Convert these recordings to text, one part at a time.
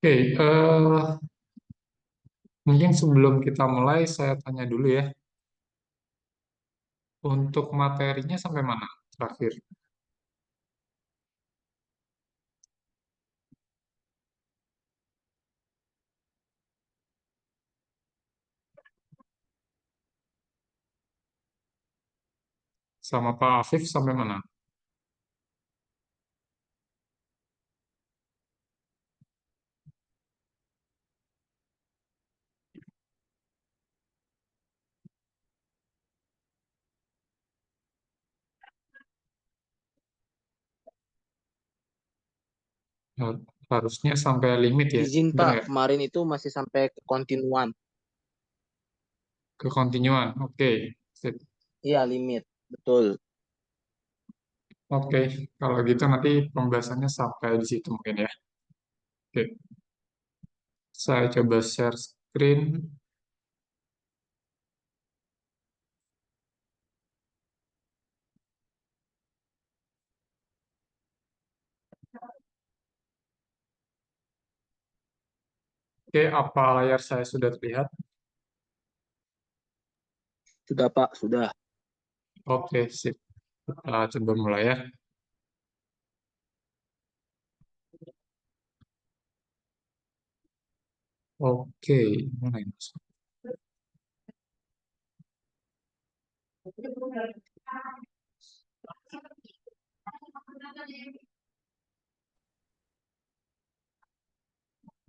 Oke, mungkin sebelum kita mulai, saya tanya dulu ya, untuk materinya sampai mana terakhir? Sama Pak Afif sampai mana? Har- Harusnya sampai limit ya, Izin benar Pak, nggak? kemarin itu masih sampai ke kontinuan. Ke kontinuan, oke. Sip. Iya, limit. Betul. Oke, kalau gitu nanti pembahasannya sampai di situ mungkin ya. Oke, saya coba share screen. Oke, apa layar saya sudah terlihat? Sudah Pak, sudah. Oke, sip. Kita coba mulai ya. Oke, mana ini?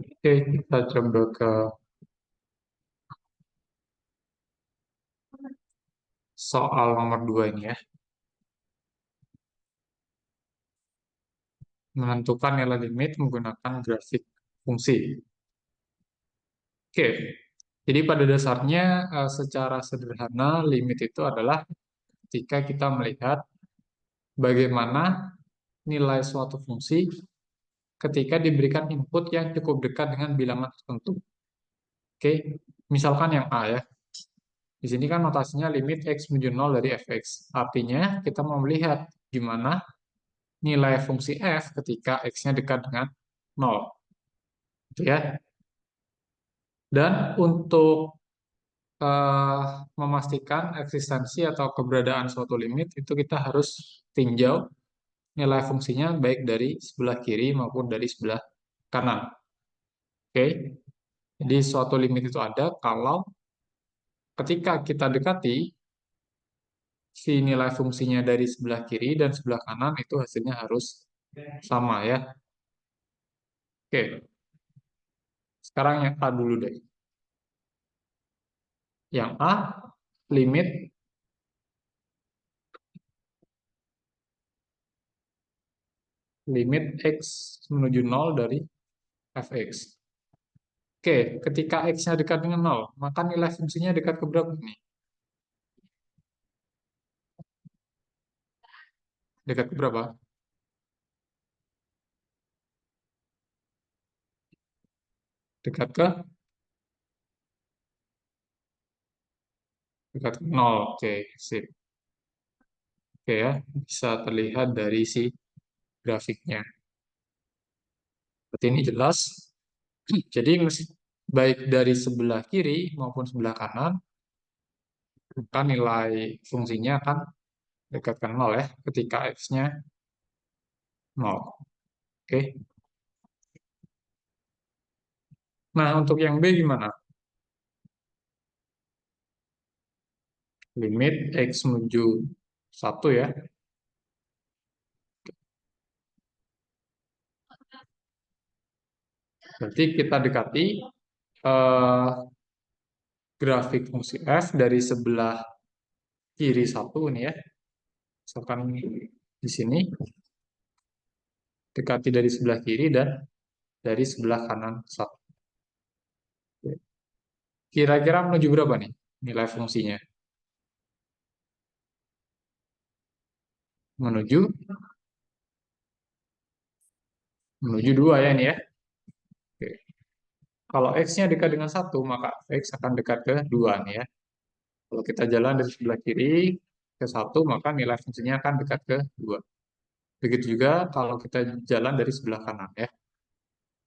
Oke, kita coba ke soal nomor 2 ini ya. Menentukan nilai limit menggunakan grafik fungsi. Oke, jadi pada dasarnya secara sederhana limit itu adalah ketika kita melihat bagaimana nilai suatu fungsi ketika diberikan input yang cukup dekat dengan bilangan tertentu. Oke, misalkan yang A ya. Di sini kan notasinya limit x menuju 0 dari fx. Artinya kita mau melihat gimana nilai fungsi f ketika x-nya dekat dengan 0. Gitu ya. Dan untuk eh, memastikan eksistensi atau keberadaan suatu limit itu kita harus tinjau nilai fungsinya baik dari sebelah kiri maupun dari sebelah kanan. Oke, jadi suatu limit itu ada kalau ketika kita dekati si nilai fungsinya dari sebelah kiri dan sebelah kanan itu hasilnya harus sama ya. Oke, sekarang yang A dulu deh. Yang A limit limit x menuju 0 dari fx. Oke, ketika x-nya dekat dengan 0, maka nilai fungsinya dekat ke berapa nih? Dekat ke berapa? Dekat ke dekat ke 0. Oke, sip. Oke ya, bisa terlihat dari si grafiknya. Berarti ini jelas. Jadi baik dari sebelah kiri maupun sebelah kanan, maka nilai fungsinya akan dekat ke 0 ya, ketika x-nya 0. Oke. Nah, untuk yang B gimana? Limit x menuju 1 ya. Berarti kita dekati eh, grafik fungsi f dari sebelah kiri satu ini ya. Misalkan di sini, dekati dari sebelah kiri dan dari sebelah kanan satu. Kira-kira menuju berapa nih nilai fungsinya? Menuju menuju 2 ya ini ya. Oke. Kalau x-nya dekat dengan satu, maka x akan dekat ke 2 nih ya. Kalau kita jalan dari sebelah kiri ke satu, maka nilai fungsinya akan dekat ke 2. Begitu juga kalau kita jalan dari sebelah kanan ya.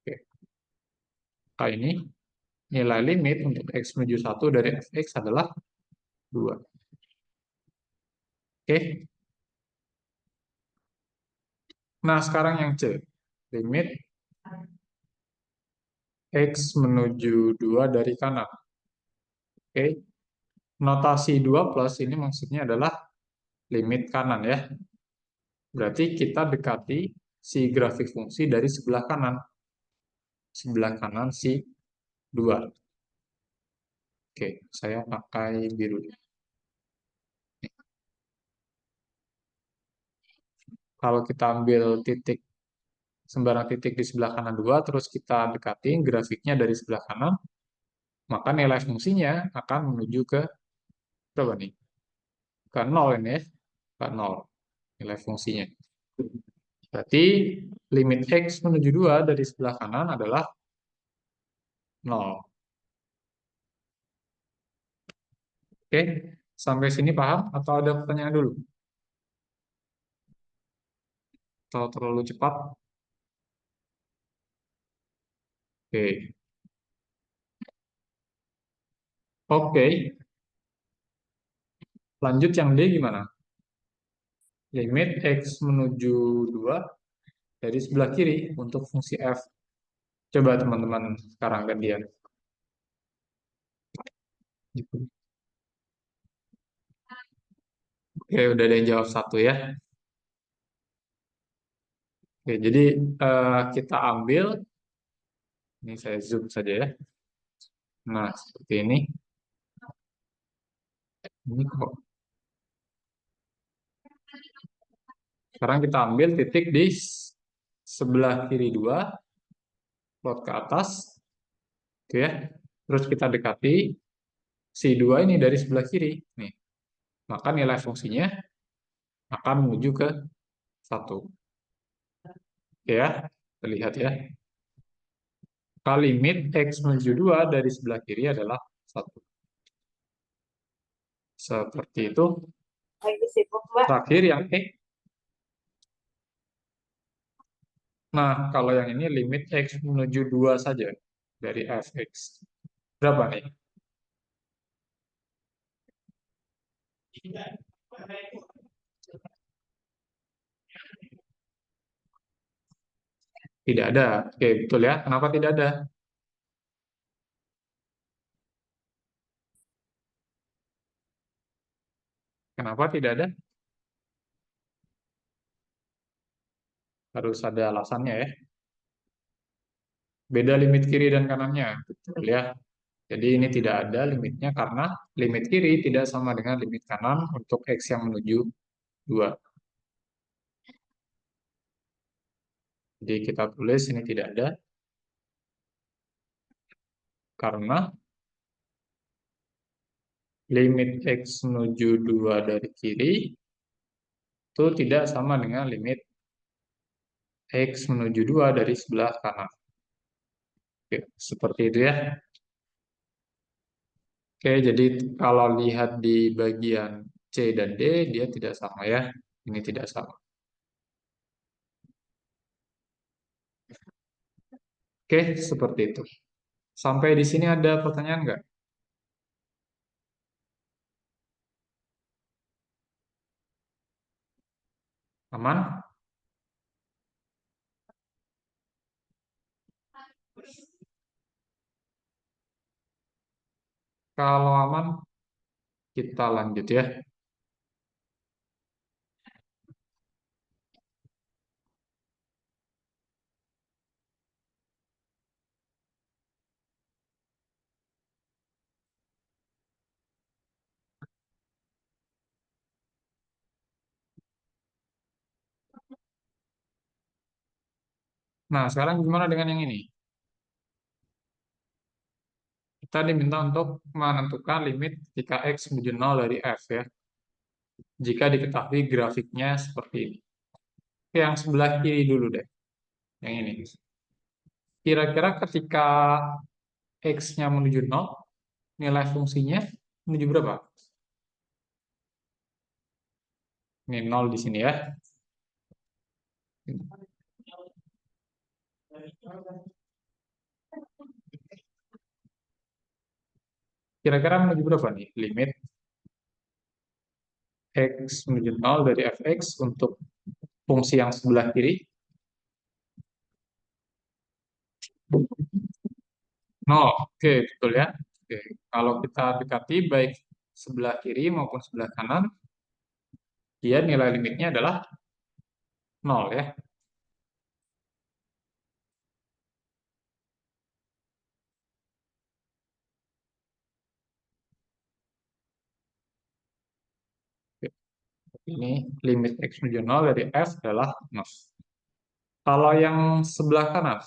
Oke. Maka ini nilai limit untuk X menuju 1 dari fx adalah 2. Oke. Nah, sekarang yang C. Limit X menuju 2 dari kanan. Oke. Notasi 2 plus ini maksudnya adalah limit kanan ya. Berarti kita dekati si grafik fungsi dari sebelah kanan. Sebelah kanan si 2. Oke, saya pakai biru. Kalau kita ambil titik, sembarang titik di sebelah kanan 2, terus kita dekatin grafiknya dari sebelah kanan, maka nilai fungsinya akan menuju ke berapa nih? Ke 0 ini ya. Ke 0 nilai fungsinya. Berarti limit X menuju 2 dari sebelah kanan adalah 0. Oke, sampai sini paham? Atau ada pertanyaan dulu? Atau terlalu cepat? Oke. Oke, lanjut yang D gimana? Limit X menuju 2 dari sebelah kiri untuk fungsi F. Coba teman-teman sekarang gantian. Oke, udah ada yang jawab satu ya. Oke, jadi kita ambil, ini saya zoom saja ya. Nah, seperti ini. Ini kok. Sekarang kita ambil titik di sebelah kiri 2, plot ke atas. Oke ya. Terus kita dekati si 2 ini dari sebelah kiri. Nih. Maka nilai fungsinya akan menuju ke 1. Oke ya. Terlihat ya. Maka limit X menuju 2 dari sebelah kiri adalah 1. Seperti itu. Terakhir yang E. Nah, kalau yang ini limit X menuju 2 saja dari fx. Berapa nih? Tidak ada. Oke, betul ya. Kenapa tidak ada? Kenapa tidak ada? Harus ada alasannya ya. Beda limit kiri dan kanannya. Betul ya. Jadi ini tidak ada limitnya karena limit kiri tidak sama dengan limit kanan untuk X yang menuju 2. Jadi kita tulis ini tidak ada. Karena limit X menuju 2 dari kiri itu tidak sama dengan limit X menuju 2 dari sebelah kanan. Oke, seperti itu ya. Oke, jadi kalau lihat di bagian C dan D, dia tidak sama ya. Ini tidak sama. Oke, seperti itu. Sampai di sini ada pertanyaan nggak? Aman? Kalau aman, kita lanjut ya. Nah, sekarang gimana dengan yang ini? Kita diminta untuk menentukan limit jika X menuju 0 dari F ya. Jika diketahui grafiknya seperti ini. Oke, yang sebelah kiri dulu deh. Yang ini. Kira-kira ketika X-nya menuju 0, nilai fungsinya menuju berapa? Ini 0 di sini ya. Kira-kira menuju berapa nih? Limit X menuju 0 dari fx untuk fungsi yang sebelah kiri. Nol. Oke, betul ya. Oke. Kalau kita dekati baik sebelah kiri maupun sebelah kanan, dia nilai limitnya adalah nol ya. Oke. Ini limit X menuju 0 dari F adalah nol. Kalau yang sebelah kanan,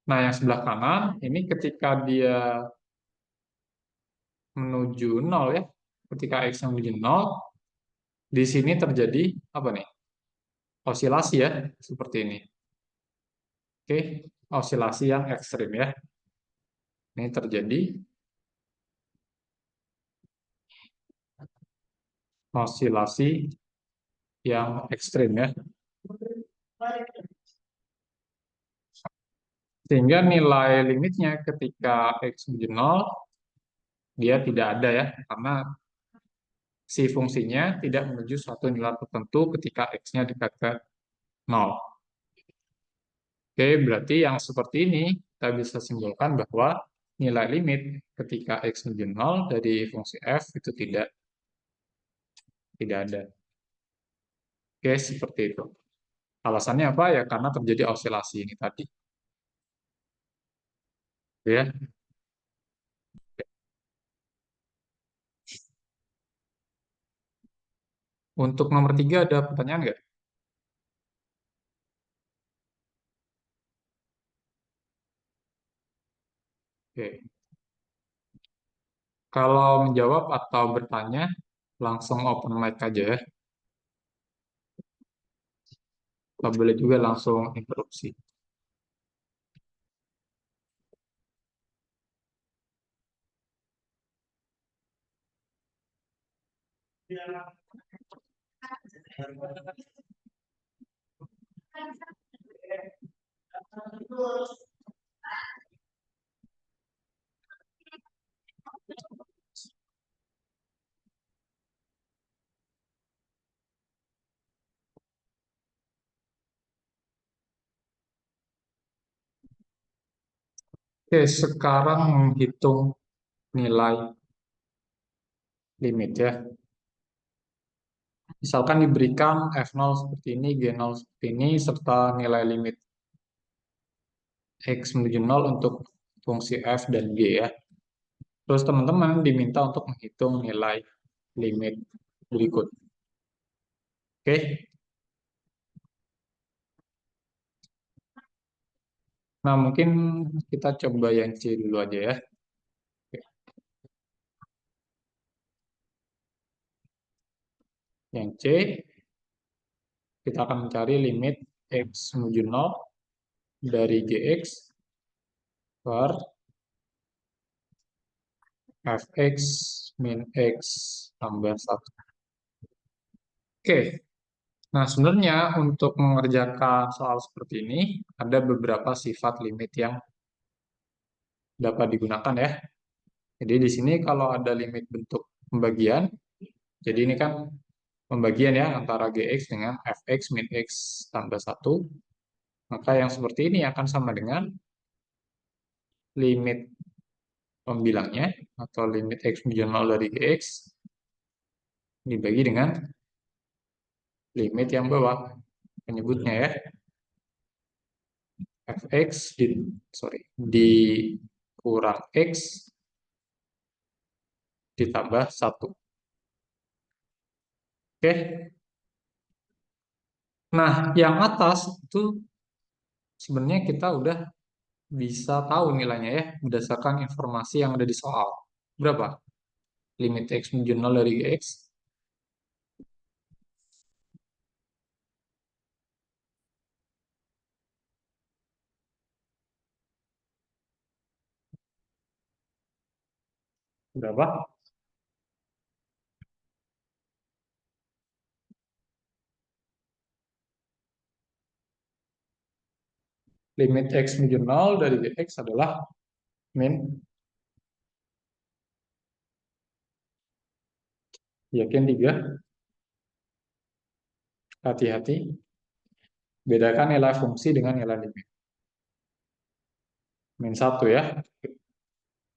nah yang sebelah kanan ini ketika dia menuju 0 ya, ketika X yang menuju 0, di sini terjadi apa nih? Osilasi ya, seperti ini. Oke, osilasi yang ekstrim ya. Ini terjadi osilasi yang ekstrim ya. Sehingga nilai limitnya ketika X menuju 0, dia tidak ada ya, karena si fungsinya tidak menuju suatu nilai tertentu ketika X-nya dekat ke 0. Oke, berarti yang seperti ini kita bisa simpulkan bahwa nilai limit ketika X menuju 0 dari fungsi F itu tidak ada. Oke, seperti itu. Alasannya apa? Ya karena terjadi osilasi ini tadi. Ya, untuk nomor 3 ada pertanyaan nggak? Oke. Kalau menjawab atau bertanya, langsung open mic aja ya. Atau boleh juga langsung interupsi. Oke, sekarang menghitung nilai limit ya. Misalkan diberikan F0 seperti ini, G0 seperti ini, serta nilai limit X menuju 0 untuk fungsi F dan G ya. Terus teman-teman diminta untuk menghitung nilai limit berikut. Oke, nah mungkin kita coba yang C dulu aja ya. Oke. Yang C, kita akan mencari limit X menuju 0 dari Gx per Fx min X tambah 1. Oke, nah sebenarnya untuk mengerjakan soal seperti ini, ada beberapa sifat limit yang dapat digunakan ya. Jadi di sini kalau ada limit bentuk pembagian, jadi ini kan pembagian ya antara Gx dengan Fx min X tambah 1, maka yang seperti ini akan sama dengan limit pembilangnya atau limit X menuju 0 dari Gx dibagi dengan limit yang bawah penyebutnya ya. Fx dikurang X ditambah 1. Oke. Nah, yang atas itu sebenarnya kita udah bisa tahu nilainya ya berdasarkan informasi yang ada di soal. Berapa? Limit X menuju 0 dari X berapa? limit X menuju 0 dari Gx adalah min. Yakin 3? Hati-hati. Bedakan nilai fungsi dengan nilai limit. Min 1 ya.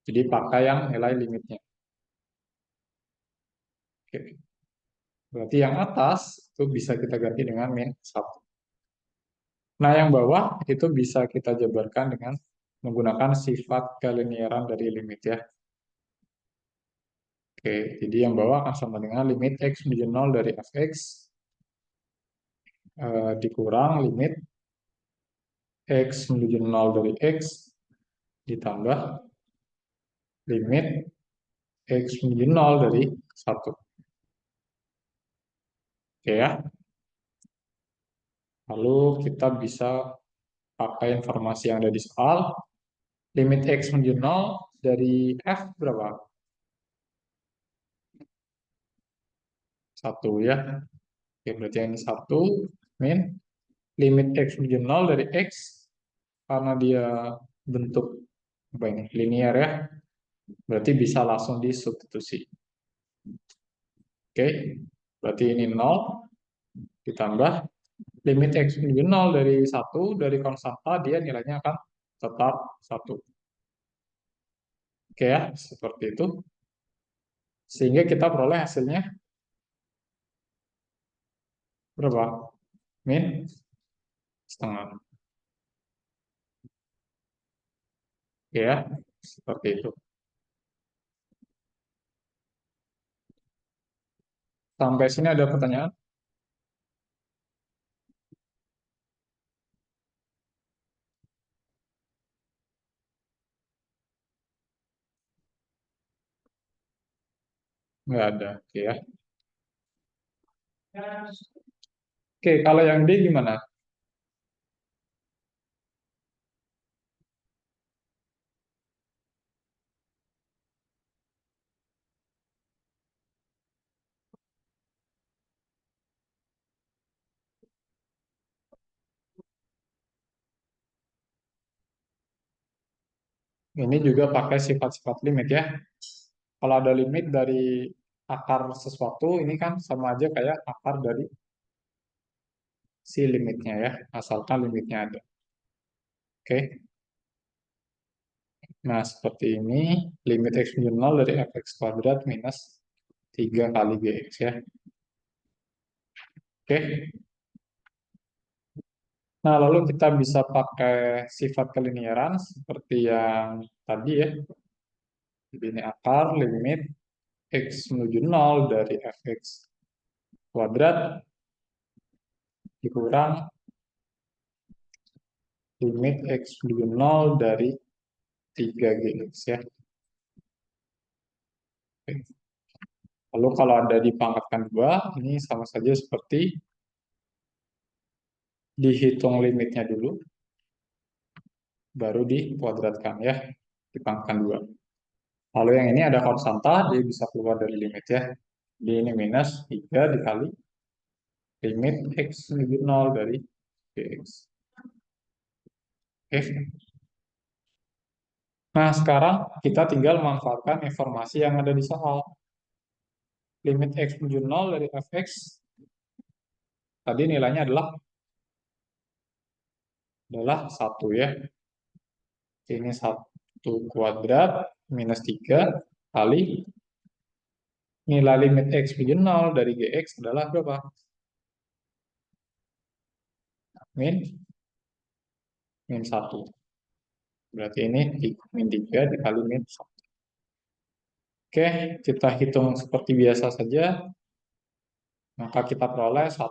Jadi pakai yang nilai limitnya. Oke. Berarti yang atas itu bisa kita ganti dengan min 1. Nah, yang bawah itu bisa kita jabarkan dengan menggunakan sifat kelinearan dari limit ya. Oke, jadi yang bawah akan sama dengan limit X menuju 0 dari fx dikurang limit X menuju 0 dari X ditambah limit X menuju 0 dari 1. Oke ya. Lalu kita bisa pakai informasi yang ada di soal. Limit X menuju 0 dari F berapa? 1 ya. Oke, berarti ini 1 min limit X menuju 0 dari X karena dia bentuk apa ini? Linear ya. Berarti bisa langsung disubstitusi. Oke. Berarti ini 0 ditambah limit X menuju 0 dari 1 dari konstanta dia nilainya akan tetap 1. Oke ya, seperti itu. Sehingga kita peroleh hasilnya berapa? Min setengah. Oke ya, seperti itu. Sampai sini ada pertanyaan? Nggak ada. Oke ya. Oke, kalau yang D gimana? Ini juga pakai sifat-sifat limit ya. Kalau ada limit dari akar sesuatu, ini kan sama aja kayak akar dari si limitnya ya, asalkan limitnya ada. Oke. Nah, seperti ini, limit X min 0 dari fx kuadrat minus 3 kali Gx ya. Oke. Nah, lalu kita bisa pakai sifat kelinearan seperti yang tadi ya. Jadi ini akar limit X menuju 0 dari fx kuadrat dikurang limit X menuju 0 dari 3Gx ya. Oke. Lalu kalau ada dipangkatkan 2, ini sama saja seperti dihitung limitnya dulu, baru dikuadratkan ya, dipangkatkan 2. Lalu yang ini ada konstanta, dia bisa keluar dari limit ya. Jadi ini minus 3 dikali limit X menuju 0 dari Gx. Oke. Nah, sekarang kita tinggal memanfaatkan informasi yang ada di soal. Limit X menuju 0 dari fx, tadi nilainya adalah 1 ya. Ini 1 kuadrat minus 3 kali nilai limit X menuju 0 dari Gx adalah berapa? Min 1. Berarti ini min 3 dikali min 1. Oke, kita hitung seperti biasa saja. Maka kita peroleh 1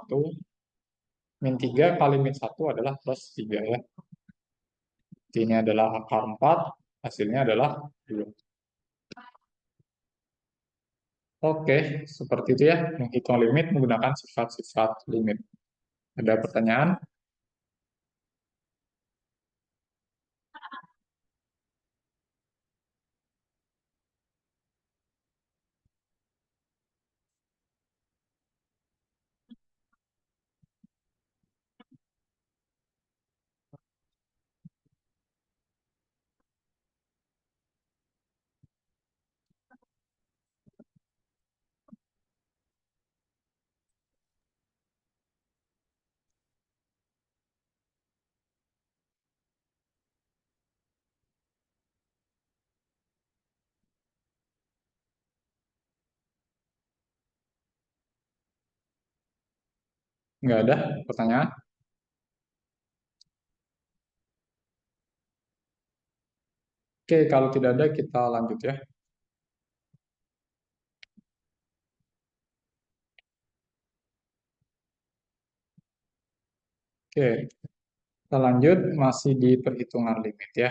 min 3 kali min 1 adalah plus 3 ya. Jadi ini adalah akar 4, hasilnya adalah 2. Oke, seperti itu ya, menghitung limit menggunakan sifat-sifat limit. Ada pertanyaan? Nggak ada pertanyaan? Oke, kalau tidak ada kita lanjut ya. Oke, kita lanjut masih di perhitungan limit ya.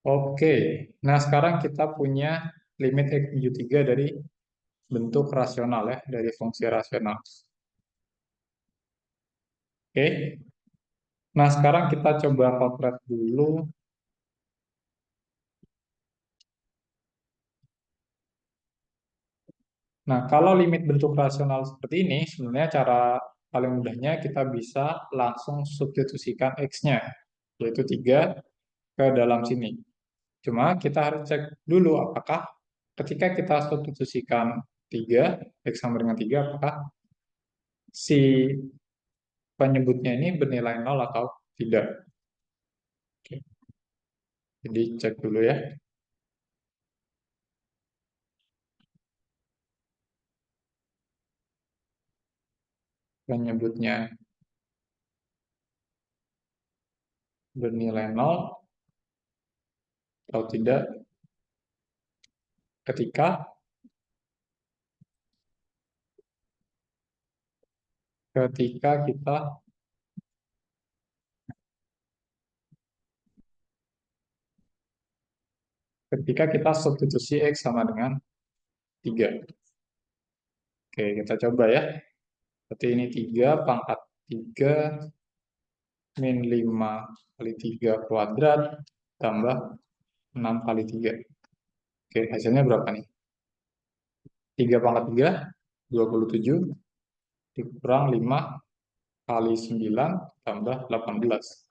Oke, nah sekarang kita punya limit X menuju 3 dari bentuk rasional ya, dari fungsi rasional. Oke, nah sekarang kita coba potret dulu. Nah, kalau limit bentuk rasional seperti ini, sebenarnya cara paling mudahnya kita bisa langsung substitusikan X-nya, yaitu 3 ke dalam sini. Cuma kita harus cek dulu apakah ketika kita substitusikan 3 X sama dengan 3 apakah si penyebutnya ini bernilai nol atau tidak. Oke, jadi cek dulu ya, penyebutnya bernilai nol atau tidak ketika ketika kita ketika kita substitusi X sama dengan 3. Oke, kita coba ya. Berarti ini 3 pangkat 3 min 5 kali 3 kuadrat tambah 6 kali 3. Oke, hasilnya berapa nih? 3 pangkat 3, 27, dikurang 5 kali 9 tambah 18.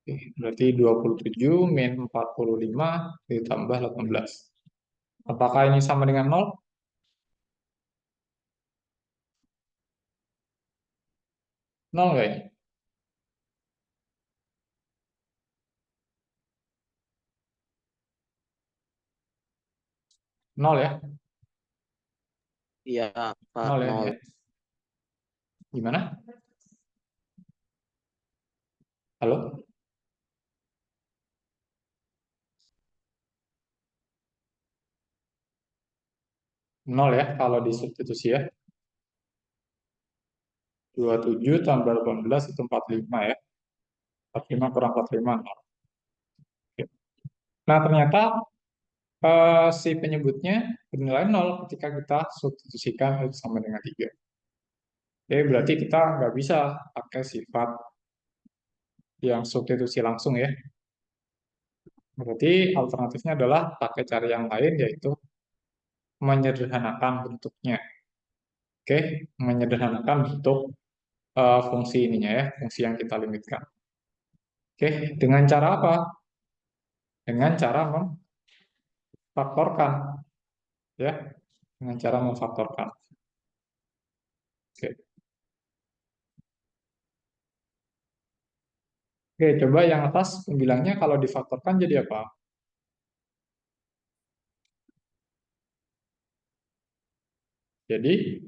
Oke, berarti 27 min 45 ditambah 18. Apakah ini sama dengan 0? 0 nggak ini? 0 ya? Iya, Pak, 0 ya ini nol. ya? Gimana? Halo? 0 ya kalau disubstitusi ya. 27 tambah 18 itu 45 ya. 45 kurang 45, 0. Oke. Nah, ternyata si penyebutnya bernilai 0 ketika kita substitusikan X sama dengan 3. Oke, berarti kita nggak bisa pakai sifat yang substitusi langsung ya. Berarti alternatifnya adalah pakai cara yang lain, yaitu menyederhanakan bentuknya. Oke, menyederhanakan bentuk fungsi ininya ya, fungsi yang kita limitkan. Oke, dengan cara apa? Dengan cara memfaktorkan, ya, dengan cara memfaktorkan. Oke, oke, coba yang atas pembilangnya kalau difaktorkan jadi apa? Jadi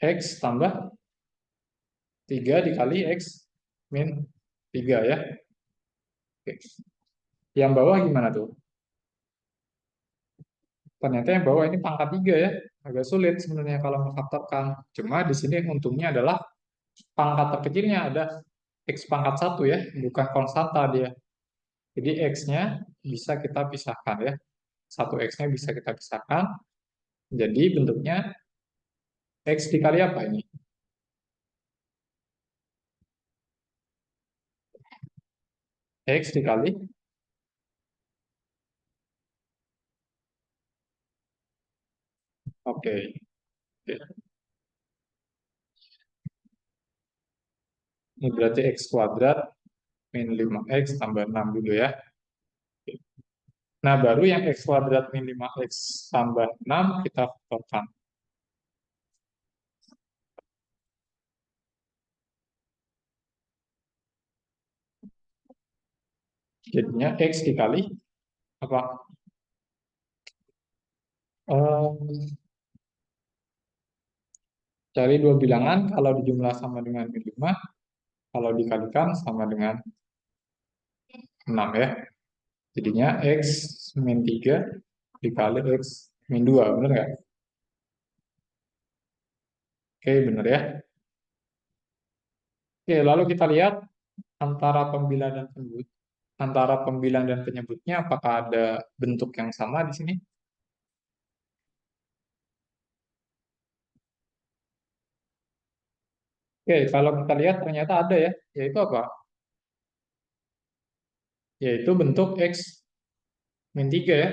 X tambah 3 dikali X min 3 ya. Oke. Yang bawah gimana tuh? Ternyata yang bawah ini pangkat 3 ya. Agak sulit sebenarnya kalau memfaktorkan. Cuma di sini untungnya adalah pangkat terkecilnya ada X pangkat 1 ya, bukan konstanta dia. Jadi X-nya bisa kita pisahkan ya. Satu X-nya bisa kita pisahkan. Jadi bentuknya X dikali apa ini? X dikali, oke. Oke. Ini berarti X kuadrat min 5X tambah 6 dulu ya. Nah, baru yang X kuadrat min 5X tambah 6 kita faktorkan. Jadinya X dikali apa? Eh, Cari dua bilangan, kalau dijumlah sama dengan min 5, kalau dikalikan sama dengan 6 ya. Jadinya X min 3 dikali X min 2, bener nggak? Oke, bener ya. Oke, lalu kita lihat antara pembilang dan penyebut. Antara pembilang dan penyebutnya apakah ada bentuk yang sama di sini? Oke, kalau kita lihat ternyata ada ya, yaitu apa? Yaitu bentuk X min 3 ya.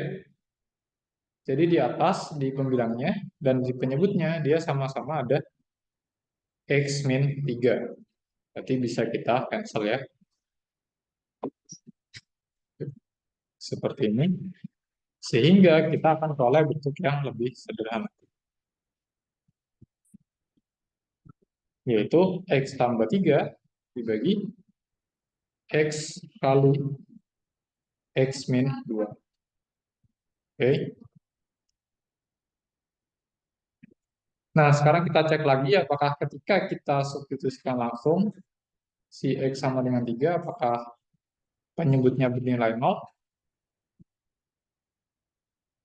Jadi di atas, di pembilangnya, dan di penyebutnya, dia sama-sama ada X min 3. Berarti bisa kita cancel ya, seperti ini. Sehingga kita akan peroleh bentuk yang lebih sederhana, yaitu X tambah 3 dibagi X kali X min 2. Oke. Nah, sekarang kita cek lagi apakah ketika kita substitusikan langsung si X sama dengan 3, apakah penyebutnya bernilai 0?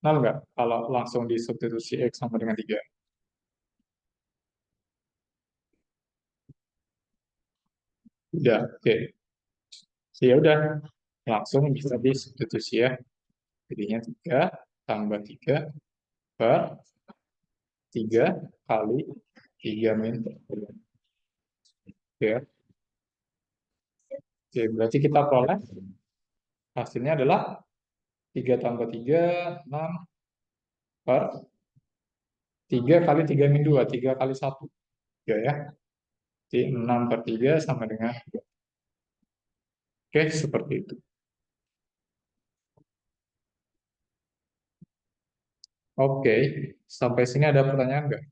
0 nggak? Kalau langsung disubstitusi X sama dengan 3. Udah, oke. Ya udah, langsung bisa disubstitusi ya. Jadinya 3 tambah 3 per 3 kali 3 min 10. Oke, oke, berarti kita peroleh hasilnya adalah 3 tambah 3, 6 per 3 kali 3 min 2, 3 kali 1. 3 ya. Jadi 6 per 3 sama dengan 2. Oke, seperti itu. Oke, sampai sini ada pertanyaan nggak?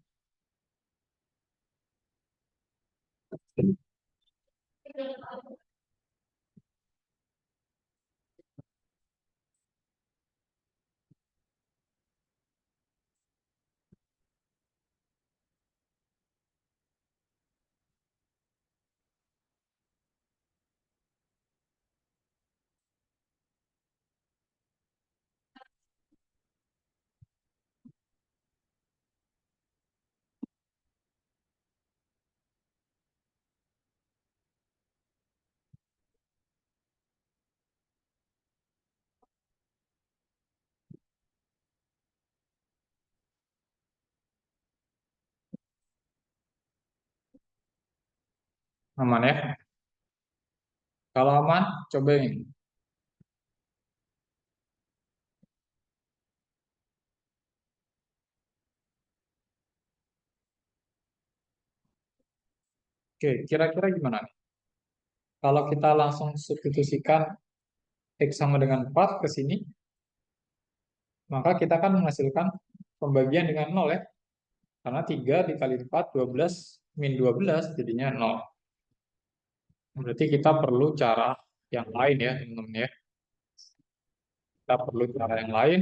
Aman ya? Kalau aman, coba ini. Oke, kira-kira gimana nih? Kalau kita langsung substitusikan X sama dengan 4 ke sini, maka kita akan menghasilkan pembagian dengan 0 ya. Karena 3 dikali 4, 12, min 12 jadinya 0. Berarti kita perlu cara yang lain ya, teman-teman ya. Kita perlu cara yang lain.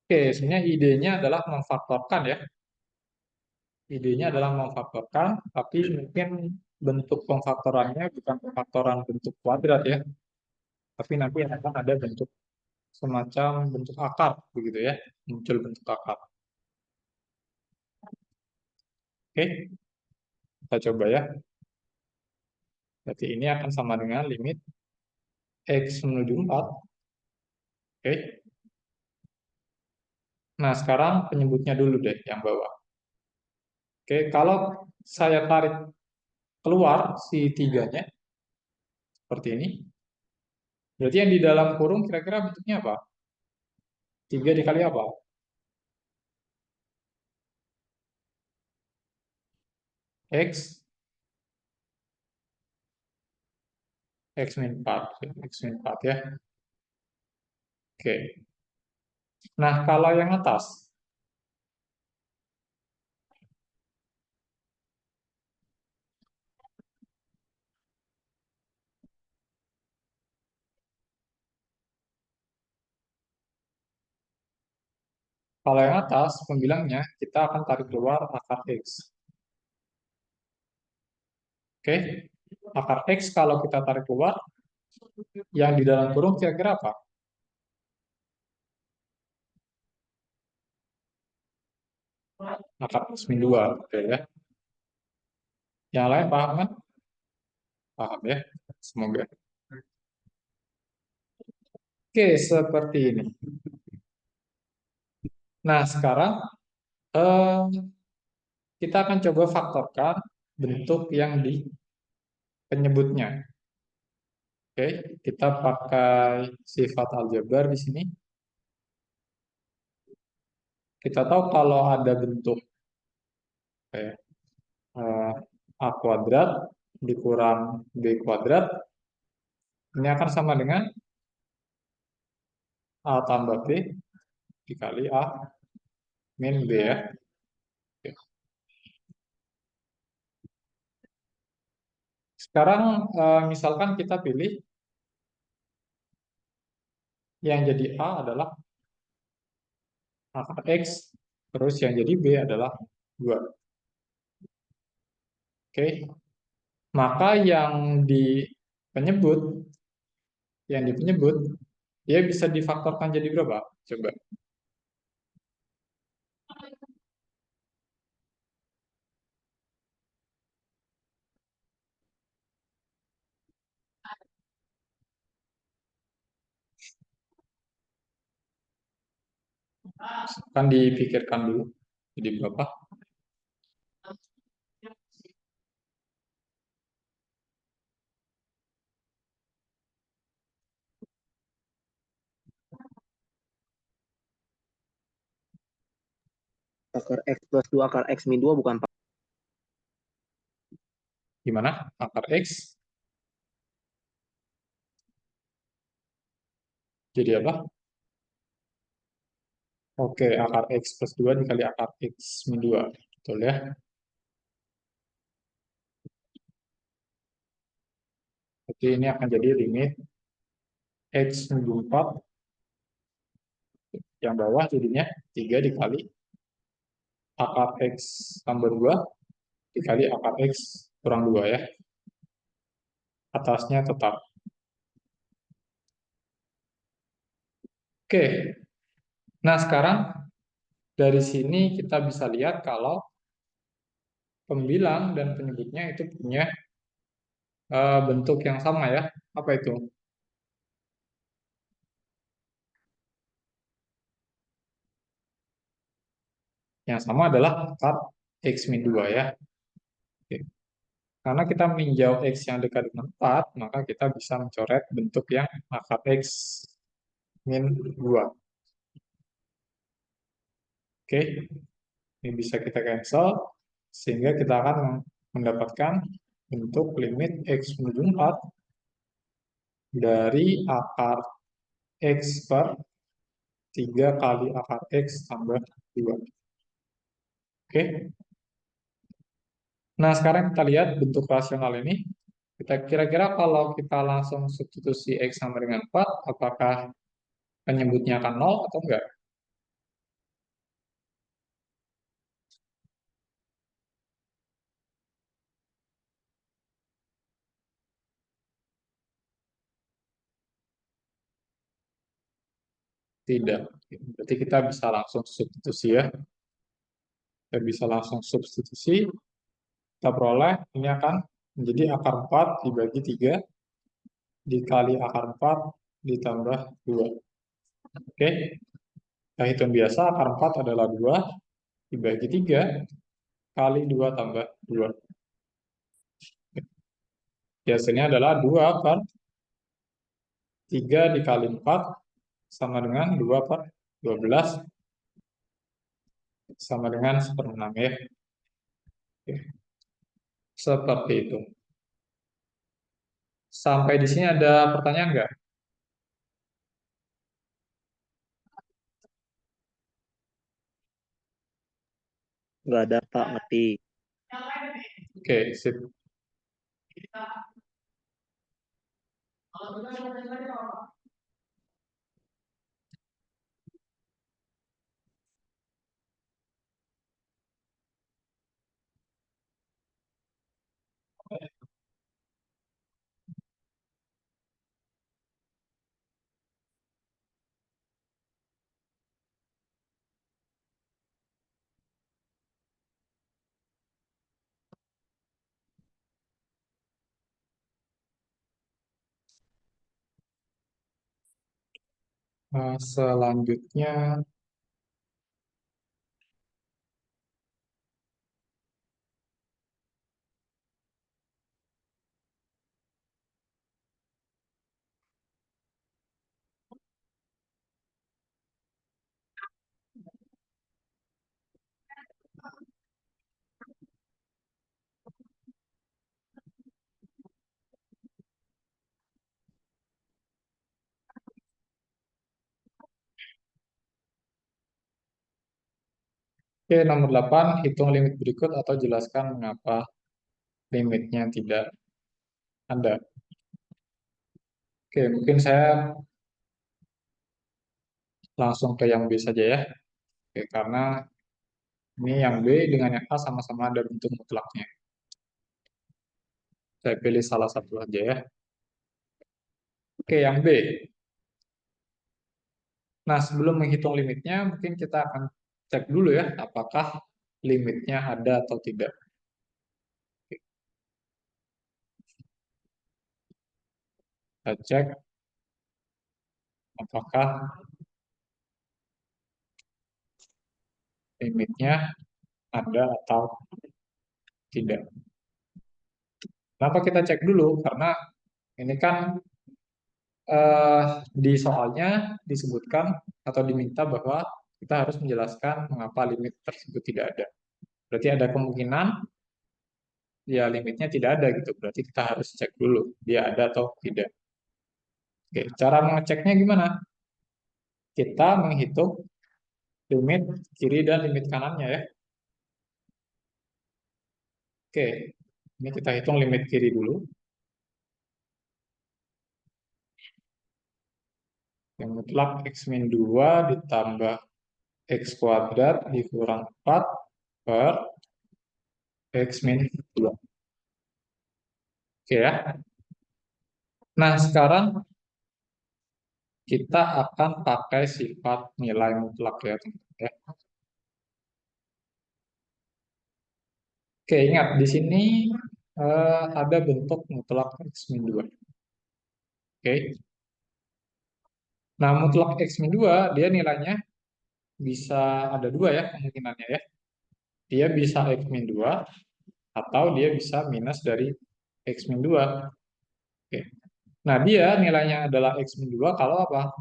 Oke, sebenarnya idenya adalah memfaktorkan ya. Idenya adalah memfaktorkan, tapi mungkin bentuk pemfaktorannya bukan pemfaktoran bentuk kuadrat ya, tapi nanti akan ada bentuk semacam bentuk akar begitu ya, muncul bentuk akar. Oke, kita coba ya. Berarti ini akan sama dengan limit X menuju 4. Oke. Nah, sekarang penyebutnya dulu deh yang bawah. Oke, kalau saya tarik keluar si tiganya seperti ini, berarti yang di dalam kurung kira-kira bentuknya apa? 3 dikali apa? X, X min 4. X min 4 ya. Oke. Nah, kalau yang atas, Kalau yang atas, pembilangnya, kita akan tarik keluar akar X. Oke, akar X kalau kita tarik keluar, yang di dalam kurung kira-kira apa? Akar X min 2. Oke ya. Yang lain paham kan? Paham ya? Semoga. Oke, seperti ini. Nah, sekarang eh, kita akan coba faktorkan bentuk yang di penyebutnya. Oke, kita pakai sifat aljabar di sini. Kita tahu kalau ada bentuk kayak eh, A kuadrat dikurang B kuadrat, ini akan sama dengan A tambah B dikali A min B ya. Oke. Sekarang misalkan kita pilih yang jadi A adalah akar X, terus yang jadi B adalah 2. Oke, maka penyebut, yang di penyebut, dia bisa difaktorkan jadi berapa? Coba. Kan dipikirkan dulu. Jadi berapa? Akar X plus 2 akar X min 2 bukan 4. Gimana? Akar X jadi apa? Oke, akar X plus 2 dikali akar X min 2. Betul ya? Jadi ini akan jadi limit X min 4, yang bawah jadinya 3 dikali akar X tambah 2 dikali akar X kurang 2 ya. Atasnya tetap. Oke, nah sekarang dari sini kita bisa lihat kalau pembilang dan penyebutnya itu punya bentuk yang sama ya. Apa itu? Yang sama adalah akar X min 2 ya. Oke. Karena kita meninjau X yang dekat dengan 4, maka kita bisa mencoret bentuk yang akar X min 2. Oke, ini bisa kita cancel, sehingga kita akan mendapatkan bentuk limit X menuju 4 dari akar X per 3 kali akar X tambah 2. Oke, nah sekarang kita lihat bentuk rasional ini. Kita kira-kira kalau kita langsung substitusi X sama dengan 4, apakah penyebutnya akan 0 atau enggak? Tidak. Berarti kita bisa langsung substitusi ya. Kita bisa langsung substitusi. Kita peroleh ini akan menjadi akar 4 dibagi 3 dikali akar 4 ditambah 2. Oke. Kita hitung biasa, akar 4 adalah 2 dibagi 3 kali 2 tambah 2. Hasilnya adalah 2 per 3 dikali 4 sama dengan 2 per 12 sama dengan 1/6 ya. Oke. Seperti itu. Sampai di sini ada pertanyaan nggak? Nggak ada Pak, ngerti. Oke, sip. Selanjutnya, oke, nomor 8, hitung limit berikut atau jelaskan mengapa limitnya tidak ada. Oke, mungkin saya langsung ke yang B saja ya. Oke, karena ini yang B dengan yang A sama-sama ada bentuk mutlaknya. Saya pilih salah satu saja ya. Oke, yang B. Nah, sebelum menghitung limitnya, mungkin kita akan cek dulu ya, apakah limitnya ada atau tidak. Kita cek apakah limitnya ada atau tidak. Kenapa kita cek dulu? Karena ini kan di soalnya disebutkan atau diminta bahwa kita harus menjelaskan mengapa limit tersebut tidak ada. Berarti ada kemungkinan ya limitnya tidak ada gitu. Berarti kita harus cek dulu dia ada atau tidak. Oke, cara mengeceknya gimana? Kita menghitung limit kiri dan limit kanannya ya. Oke, ini kita hitung limit kiri dulu. Yang mutlak x min 2 ditambah x kuadrat dikurang 4 per x min 2. Oke ya. Nah, sekarang kita akan pakai sifat nilai mutlak ya, teman-teman ya. Oke, ingat di sini ada bentuk mutlak x min 2. Oke. Nah, mutlak x min 2 dia nilainya bisa ada dua ya kemungkinannya ya. Dia bisa x min 2 atau dia bisa minus dari x min 2. Oke. Nah, dia nilainya adalah x min 2 kalau apa?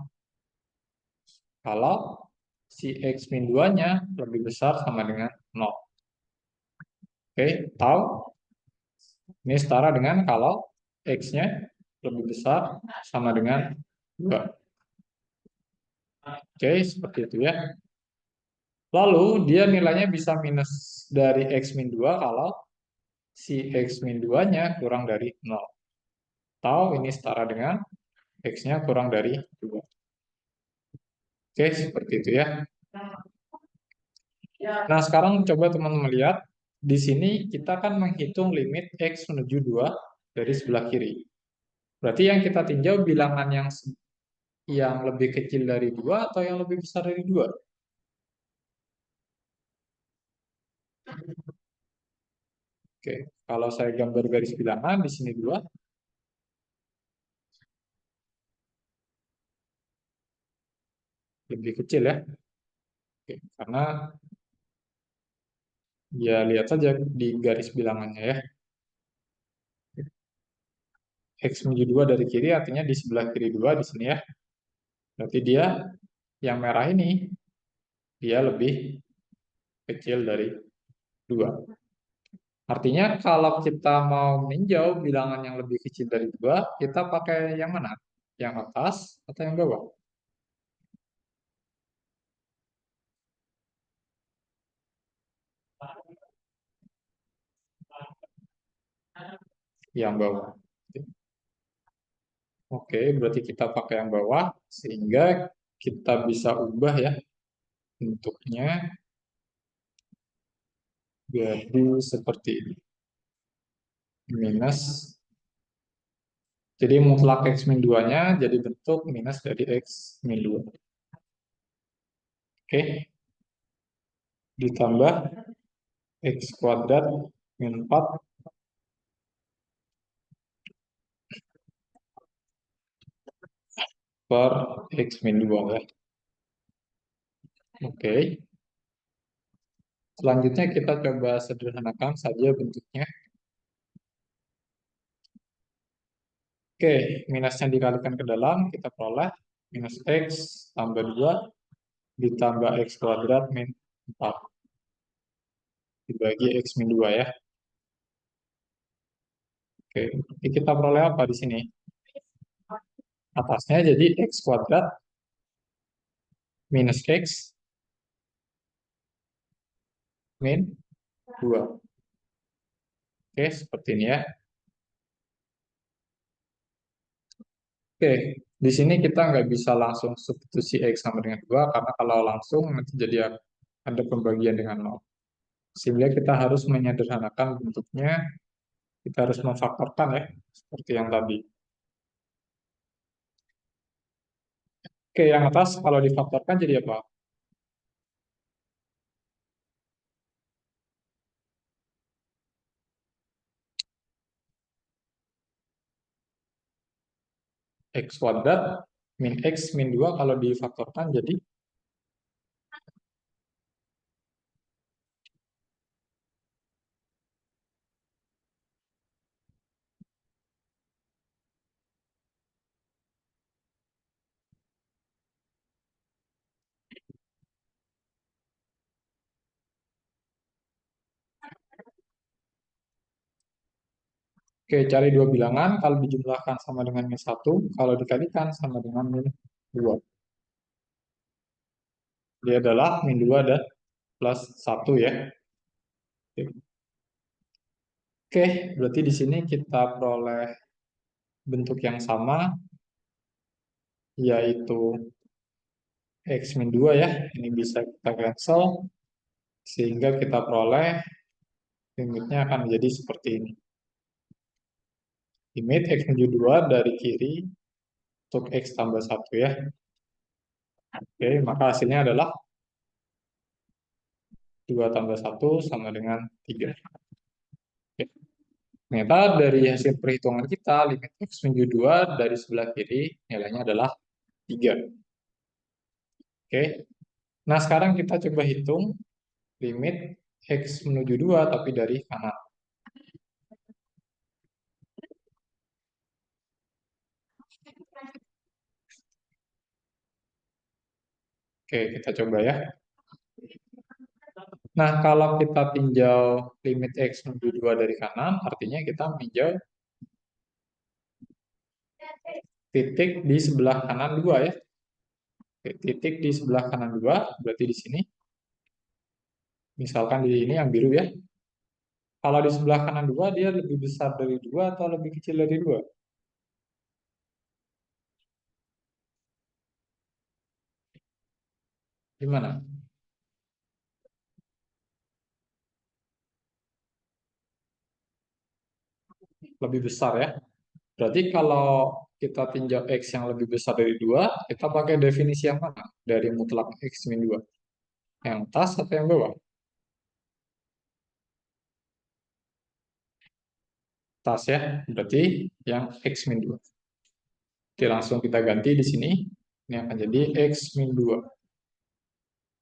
Kalau si x min 2-nya lebih besar sama dengan 0. Oke, tahu? Ini setara dengan kalau x-nya lebih besar sama dengan 2. Oke, seperti itu ya. Lalu dia nilainya bisa minus dari x min 2 kalau si x min 2-nya kurang dari 0. Atau ini setara dengan x-nya kurang dari 2. Oke, seperti itu ya. Nah, sekarang coba teman-teman lihat. Di sini kita kan menghitung limit x menuju 2 dari sebelah kiri. Berarti yang kita tinjau bilangan yang lebih kecil dari 2 atau yang lebih besar dari 2? Oke, kalau saya gambar garis bilangan di sini 2 lebih kecil ya. Oke, karena ya lihat saja di garis bilangannya ya. X menuju 2 dari kiri artinya di sebelah kiri 2 di sini ya. Berarti dia yang merah ini dia lebih kecil dari 2. Artinya kalau kita mau meninjau bilangan yang lebih kecil dari 2, kita pakai yang mana? Yang atas atau yang bawah? Yang bawah. Oke, berarti kita pakai yang bawah sehingga kita bisa ubah ya bentuknya jadi seperti ini. Minus. Jadi mutlak x min 2-nya jadi bentuk minus dari x min 2. Oke, ditambah x kuadrat min 4. per X min 2 ya. Oke. Selanjutnya kita coba sederhanakan saja bentuknya. Oke, minusnya dikalikan ke dalam, kita peroleh minus X tambah 2 ditambah X kuadrat min 4 dibagi X min 2 ya. Oke, jadi kita peroleh apa di sini? Atasnya jadi X kuadrat minus X min 2. Oke, seperti ini ya. Oke, di sini kita nggak bisa langsung substitusi X sama dengan 2, karena kalau langsung nanti jadi ada pembagian dengan 0. Sehingga kita harus menyederhanakan bentuknya, kita harus memfaktorkan ya, seperti yang tadi. Oke, yang atas kalau difaktorkan jadi apa? X kuadrat min X min 2 kalau difaktorkan jadi, oke, cari dua bilangan, kalau dijumlahkan sama dengan min 1, kalau dikalikan sama dengan min 2. Dia adalah min 2 dan plus 1 ya. Oke, berarti di sini kita peroleh bentuk yang sama, yaitu X min 2 ya. Ini bisa kita cancel, sehingga kita peroleh limitnya akan menjadi seperti ini. Limit X min 2 dari kiri untuk X tambah 1 ya. Oke, maka hasilnya adalah 2 tambah 1 sama dengan 3. Oke. Ternyata dari hasil perhitungan kita, limit X min 2 dari sebelah kiri nilainya adalah 3. Oke. Nah, sekarang kita coba hitung limit X menuju 2 tapi dari kanan. Oke, kita coba ya. Nah, kalau kita tinjau limit X menuju 2 dari kanan, artinya kita meninjau titik di sebelah kanan 2 ya. Oke, titik di sebelah kanan 2, berarti di sini. Misalkan di ini yang biru ya. Kalau di sebelah kanan 2, dia lebih besar dari 2 atau lebih kecil dari 2? Gimana? Lebih besar ya. Berarti kalau kita tinjau X yang lebih besar dari 2, kita pakai definisi yang mana? Dari mutlak X min 2. Yang atas atau yang bawah? Tas ya, berarti yang X min 2. Oke, langsung kita ganti di sini. Ini akan jadi X min 2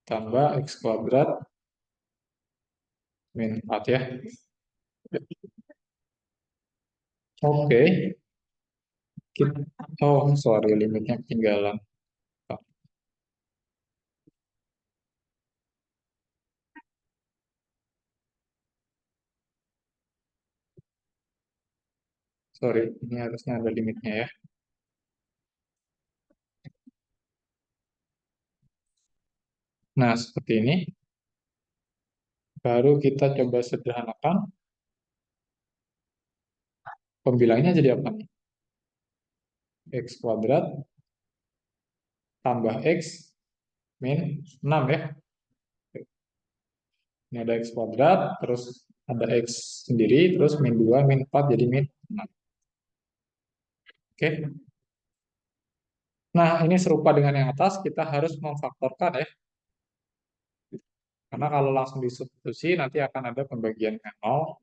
tambah X kuadrat min 4 ya. Oke, oh sorry, limitnya ketinggalan. Oh, sorry, ini harusnya ada limitnya ya. Nah, seperti ini. Baru kita coba sederhanakan. Pembilangnya jadi apa nih? X kuadrat tambah X min 6 ya. Ini ada X kuadrat, terus ada X sendiri, terus min 2, min 4, jadi min 6. Oke. Nah, ini serupa dengan yang atas, kita harus memfaktorkan ya. Karena kalau langsung disubstitusi, nanti akan ada pembagian dengan 0.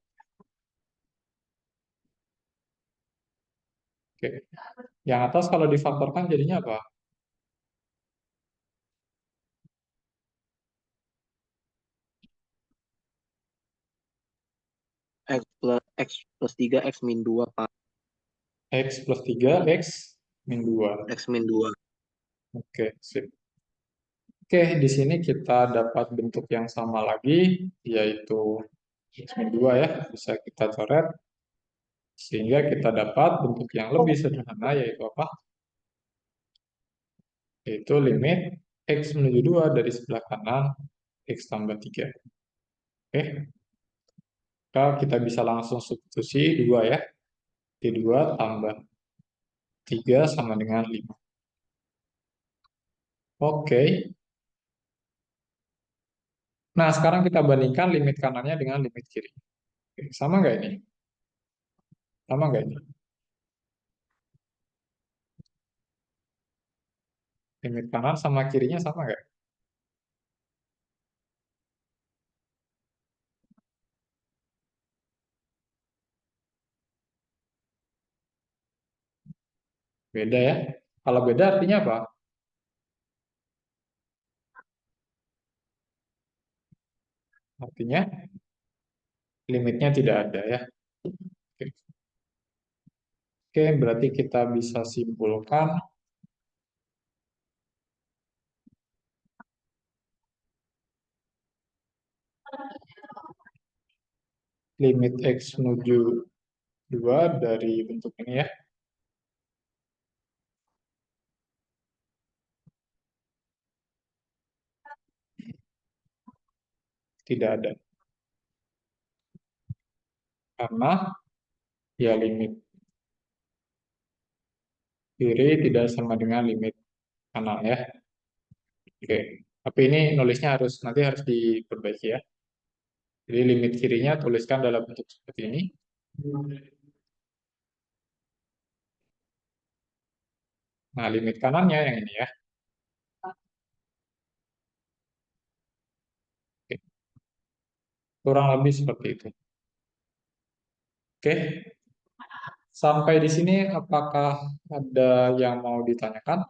Oke. Yang atas kalau difaktorkan jadinya apa? X plus 3 X min 2 Pak. X plus 3 X min 2. X min 2. Oke, sip. Oke, di sini kita dapat bentuk yang sama lagi, yaitu X min 2 ya. Bisa kita coret, sehingga kita dapat bentuk yang lebih sederhana, yaitu apa? Yaitu limit X menuju 2 dari sebelah kanan, X tambah 3. Oke, maka kita bisa langsung substitusi 2 ya. T2 tambah 3 sama dengan 5. Oke, nah sekarang kita bandingkan limit kanannya dengan limit kiri. Oke, sama nggak ini? Sama nggak ini? Limit kanan sama kirinya sama nggak? Beda ya. Kalau beda artinya apa? Artinya limitnya tidak ada ya. Oke, Oke, berarti kita bisa simpulkan limit X menuju 2 dari bentuk ini ya. Tidak ada. Karena ya limit kiri tidak sama dengan limit kanan ya. Oke. Tapi ini nulisnya nanti harus diperbaiki ya. Jadi limit kirinya tuliskan dalam bentuk seperti ini. Nah, limit kanannya yang ini ya. Oke. Kurang lebih seperti itu. Oke. Sampai di sini apakah ada yang mau ditanyakan?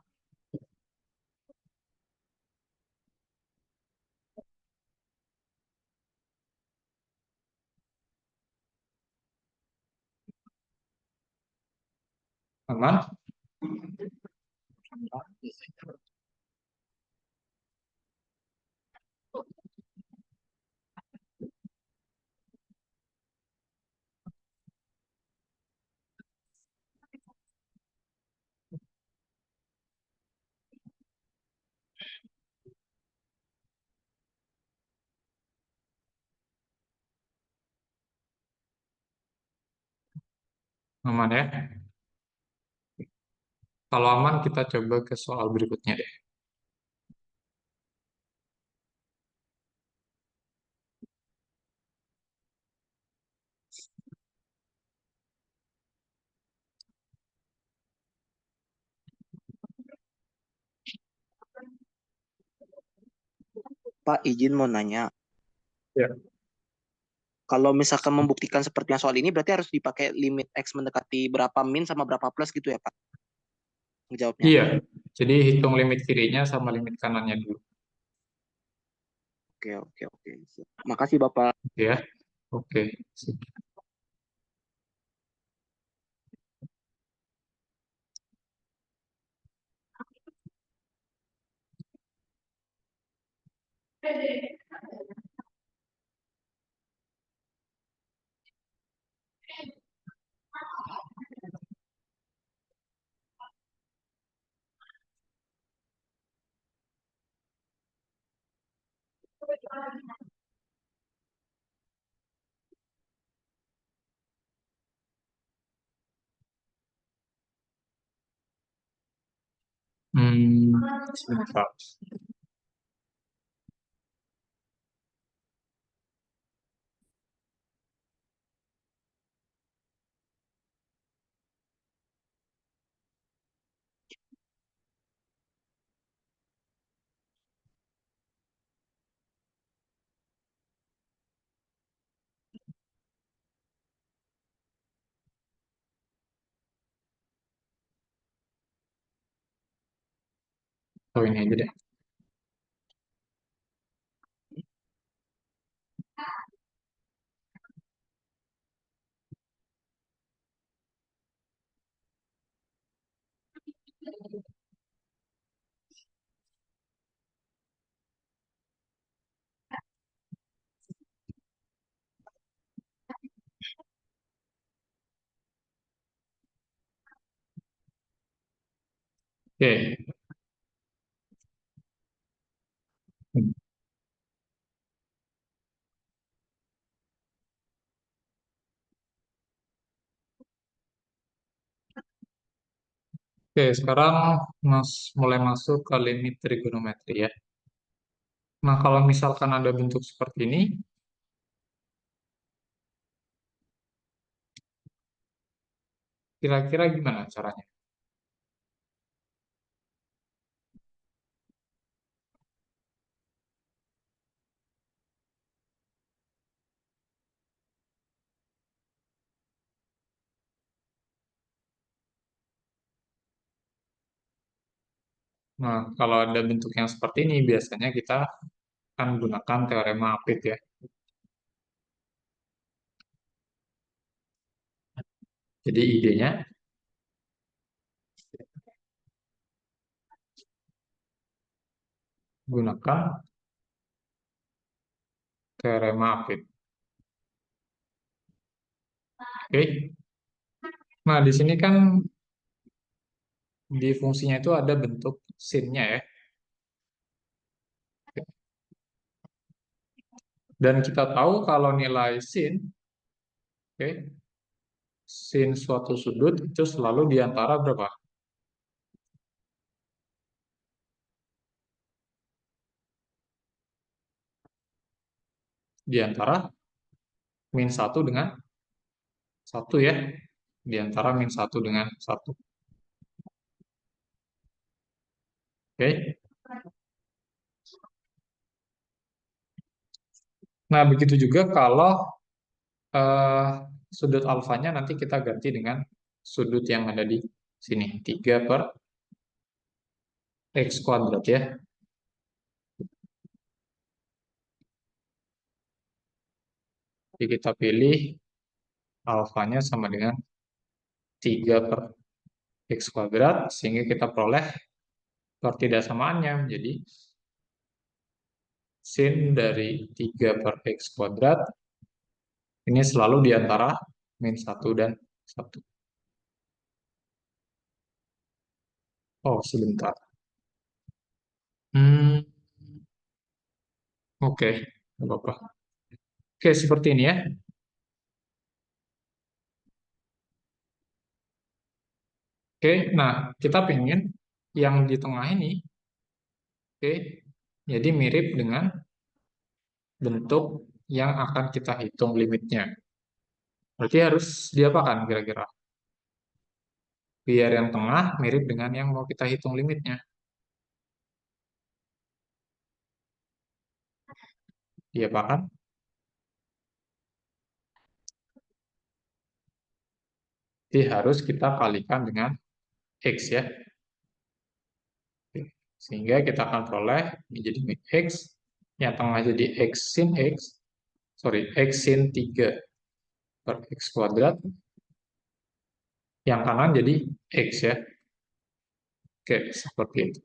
Aman? Aman ya? Kalau aman, kita coba ke soal berikutnya deh. Pak, izin mau nanya. Ya. Kalau misalkan membuktikan seperti yang soal ini, berarti harus dipakai limit X mendekati berapa min sama berapa plus gitu ya, Pak? Menjawabnya. Iya, jadi hitung limit kirinya sama limit kanannya dulu. Oke, oke, oke. Makasih, Bapak. Ya, oke. Sebentar. Oh, ini aja deh. Oke. Oke, sekarang mulai masuk ke limit trigonometri ya. Nah, kalau misalkan ada bentuk seperti ini, kira-kira gimana caranya? Nah, kalau ada bentuk yang seperti ini, biasanya kita akan gunakan teorema Apit ya. Jadi idenya, gunakan teorema Apit. Oke. Nah, di sini kan di fungsinya itu ada bentuk sin-nya ya. Dan kita tahu kalau nilai sin, oke, sin suatu sudut itu selalu di antara berapa? Di antara min satu dengan satu ya. Di antara min satu dengan satu. Oke. Nah, begitu juga kalau eh, sudut alfanya nanti kita ganti dengan sudut yang ada di sini. 3 per X kuadrat ya. Jadi kita pilih alfanya sama dengan 3 per X kuadrat, sehingga kita peroleh pertidaksamaannya. Jadi sin dari 3 per X kuadrat ini selalu di antara min satu dan satu. Oh, sebentar. Hmm, oke. Nggak apa-apa. Oke, seperti ini ya. Oke, nah kita pengen yang di tengah ini, oke, jadi mirip dengan bentuk yang akan kita hitung limitnya. Berarti harus diapakan kira-kira? Biar yang tengah mirip dengan yang mau kita hitung limitnya. Diapakan? Jadi harus kita kalikan dengan X ya. Sehingga kita akan peroleh menjadi min X, yang tengah jadi X, sorry, X sin 3 per X kuadrat, yang kanan jadi X ya. Oke, seperti itu.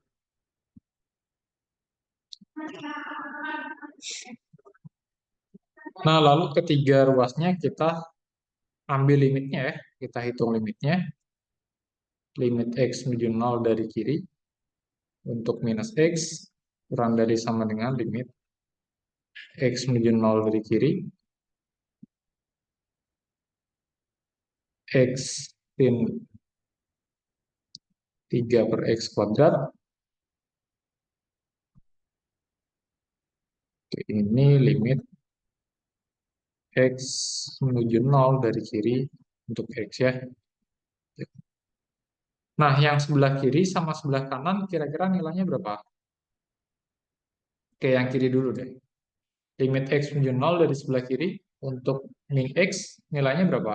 Nah, lalu ketiga ruasnya kita ambil limitnya ya. Kita hitung limitnya. Limit X menuju 0 dari kiri untuk minus X kurang dari sama dengan limit X menuju 0 dari kiri. X sin 3 per X kuadrat. Ini limit X menuju 0 dari kiri untuk X ya. Nah, yang sebelah kiri sama sebelah kanan kira-kira nilainya berapa? Oke, yang kiri dulu deh. Limit X menuju 0 dari sebelah kiri untuk min X nilainya berapa?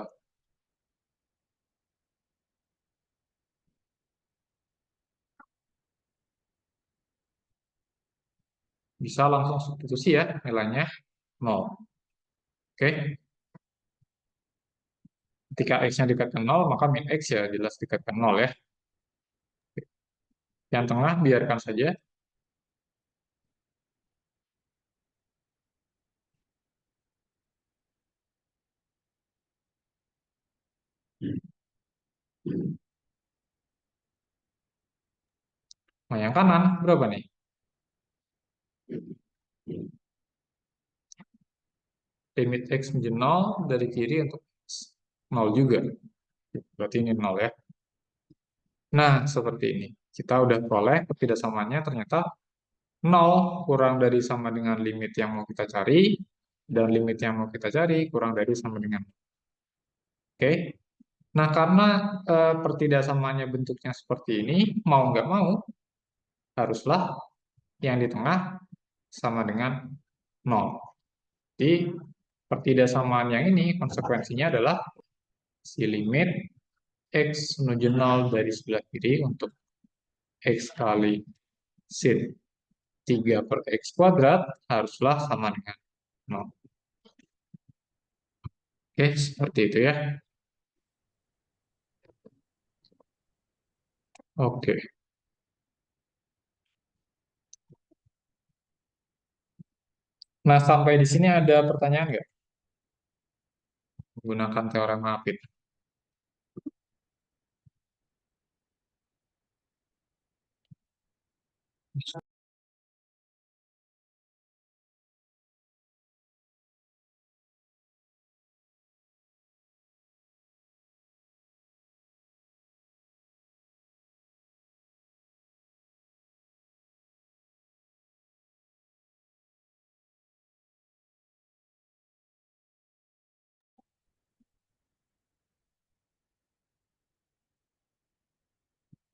Bisa langsung substitusi ya nilainya 0. Oke, ketika X-nya dekat ke 0, maka min X ya jelas dekat ke 0 ya. Yang tengah biarkan saja. Nah, yang kanan berapa nih? Limit X menjadi 0 dari kiri untuk X. 0 juga. Berarti ini 0 ya. Nah, seperti ini. Kita udah peroleh ketidaksamaannya ternyata 0 kurang dari sama dengan limit yang mau kita cari, dan limit yang mau kita cari kurang dari sama dengan. Oke? Nah, karena pertidaksamaannya bentuknya seperti ini, mau nggak mau, haruslah yang di tengah sama dengan 0. Jadi, pertidaksamaan yang ini konsekuensinya adalah si limit X menuju 0 dari sebelah kiri untuk X kali sin 3 per X kuadrat haruslah sama dengan 0. Oke, seperti itu ya. Oke. Nah, sampai di sini ada pertanyaan nggak? Menggunakan teorema Apit.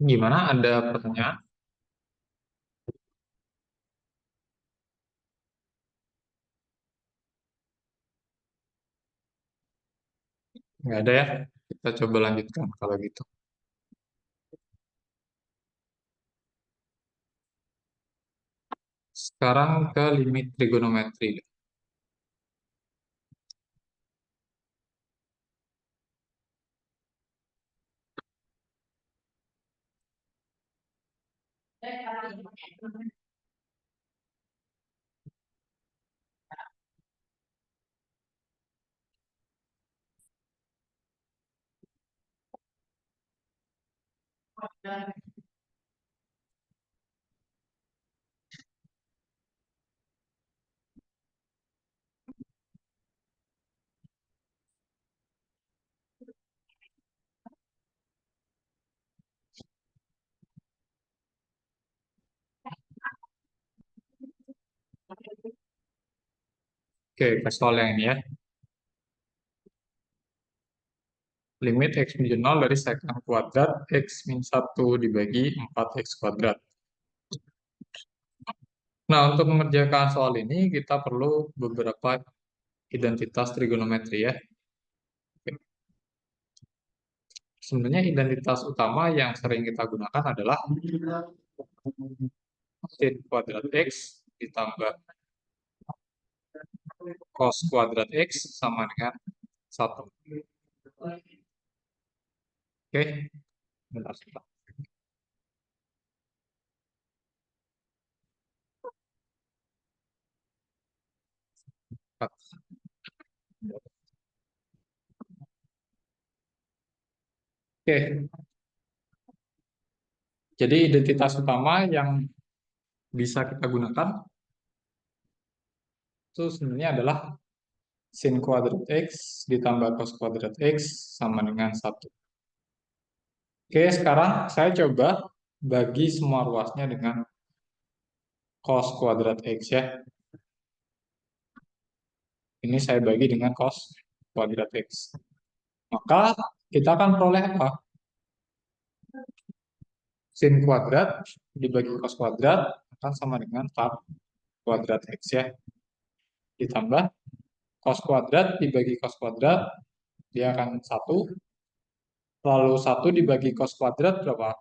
Gimana? Ada pertanyaan? Nggak ada ya? Kita coba lanjutkan kalau gitu. Sekarang ke limit trigonometri. Oke, ke soal yang ini ya. Limit X menuju 0 dari sekant kuadrat X min 1 dibagi 4X kuadrat. Nah, untuk mengerjakan soal ini, kita perlu beberapa identitas trigonometri ya. Oke. Sebenarnya identitas utama yang sering kita gunakan adalah sin kuadrat X ditambah cos kuadrat X sama dengan 1. Oke, bentar, sebentar. Oke, jadi identitas utama yang bisa kita gunakan itu sebenarnya adalah sin kuadrat X ditambah cos kuadrat X sama dengan 1. Oke, sekarang saya coba bagi semua ruasnya dengan cos kuadrat X ya. Ini saya bagi dengan cos kuadrat X. Maka kita akan peroleh apa? Sin kuadrat dibagi cos kuadrat akan sama dengan tan kuadrat X ya. Ditambah cos kuadrat dibagi cos kuadrat, dia akan 1. Lalu 1 dibagi cos kuadrat berapa?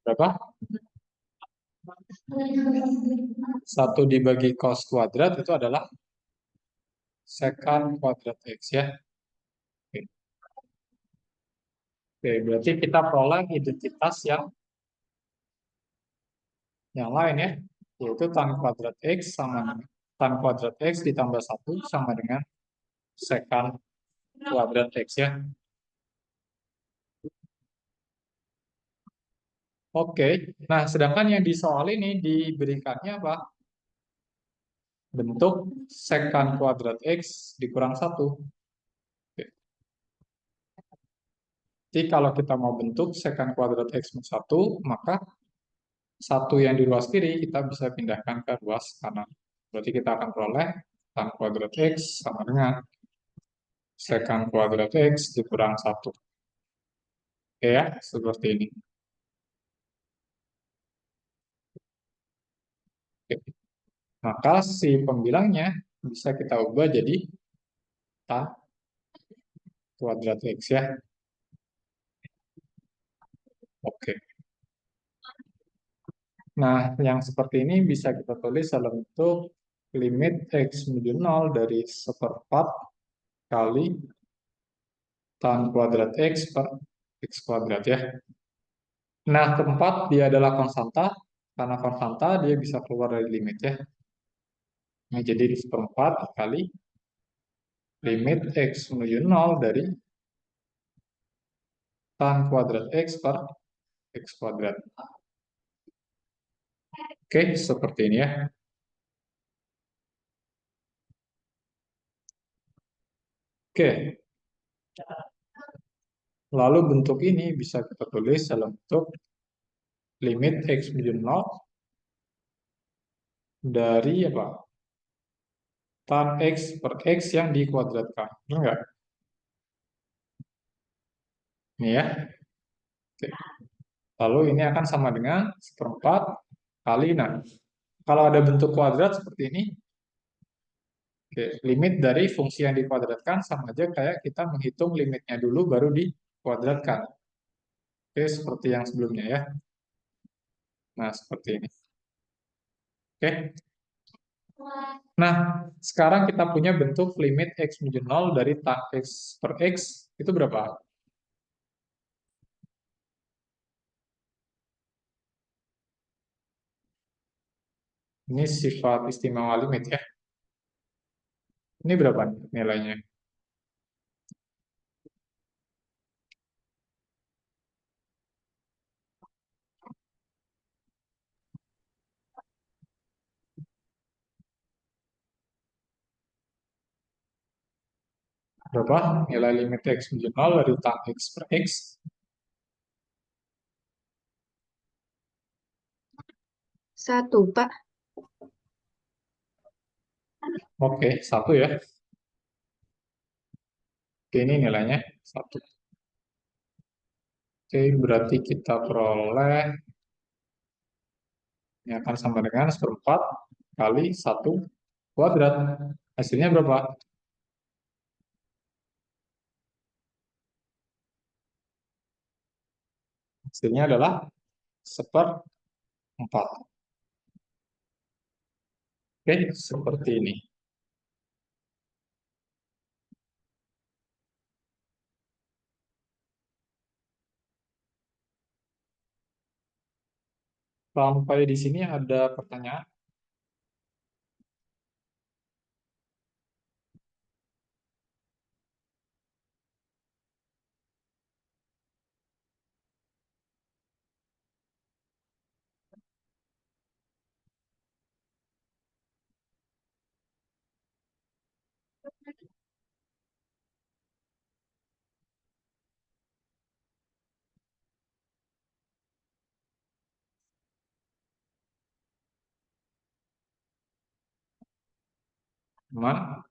Berapa? 1 dibagi cos kuadrat itu adalah sekant kuadrat X ya. Oke. Oke, berarti kita peroleh identitas yang lain ya, yaitu tan kuadrat X sama tan kuadrat X ditambah 1 sama dengan sekant kuadrat X ya. Oke, nah sedangkan yang di soal ini diberikannya apa? Bentuk sekan kuadrat X dikurang satu. Jadi kalau kita mau bentuk sekan kuadrat X plus 1, maka satu yang di ruas kiri kita bisa pindahkan ke ruas kanan. Berarti kita akan peroleh tan kuadrat X sama dengan sekan kuadrat X dikurang satu. Oke ya, seperti ini. Oke. Maka si pembilangnya bisa kita ubah jadi tan kuadrat X ya. Oke. Nah, yang seperti ini bisa kita tulis dalam bentuk limit X menuju 0 dari seperempat kali tan kuadrat X per X kuadrat ya. Nah, keempat dia adalah konstanta. Karena konstanta dia bisa keluar dari limit ya. Nah, jadi seperempat kali limit X menuju 0 dari tan kuadrat X per X kuadrat. Oke, seperti ini ya. Oke, lalu bentuk ini bisa kita tulis dalam bentuk limit X menuju 0 dari apa? Tan X per X yang dikuadratkan. Benar nggak? Ini ya. Oke. Lalu ini akan sama dengan seperempat kali. Nah, kalau ada bentuk kuadrat seperti ini, oke, limit dari fungsi yang dikuadratkan sama aja kayak kita menghitung limitnya dulu baru dikuadratkan. Oke, seperti yang sebelumnya ya. Nah, seperti ini. Oke. Nah, sekarang kita punya bentuk limit X menuju 0 dari tan X per X. Itu berapa? Ini sifat istimewa limit ya. Ini berapa nilainya? Berapa nilai limit X menuju 0 dari tan X per X? Satu, Pak. Oke, satu ya. Oke, ini nilainya satu. Oke, berarti kita peroleh ini akan sama dengan seperempat kali satu kuadrat. Hasilnya berapa? Hasilnya adalah seperempat. Oke, seperti ini. Sampai di sini ada pertanyaan. Teman,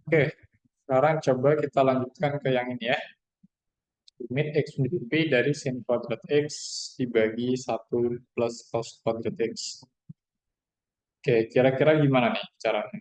oke, sekarang coba kita lanjutkan ke yang ini ya. Limit X menjadi P dari sin kuadrat X dibagi satu plus cos kuadrat X. Oke, kira-kira gimana nih caranya?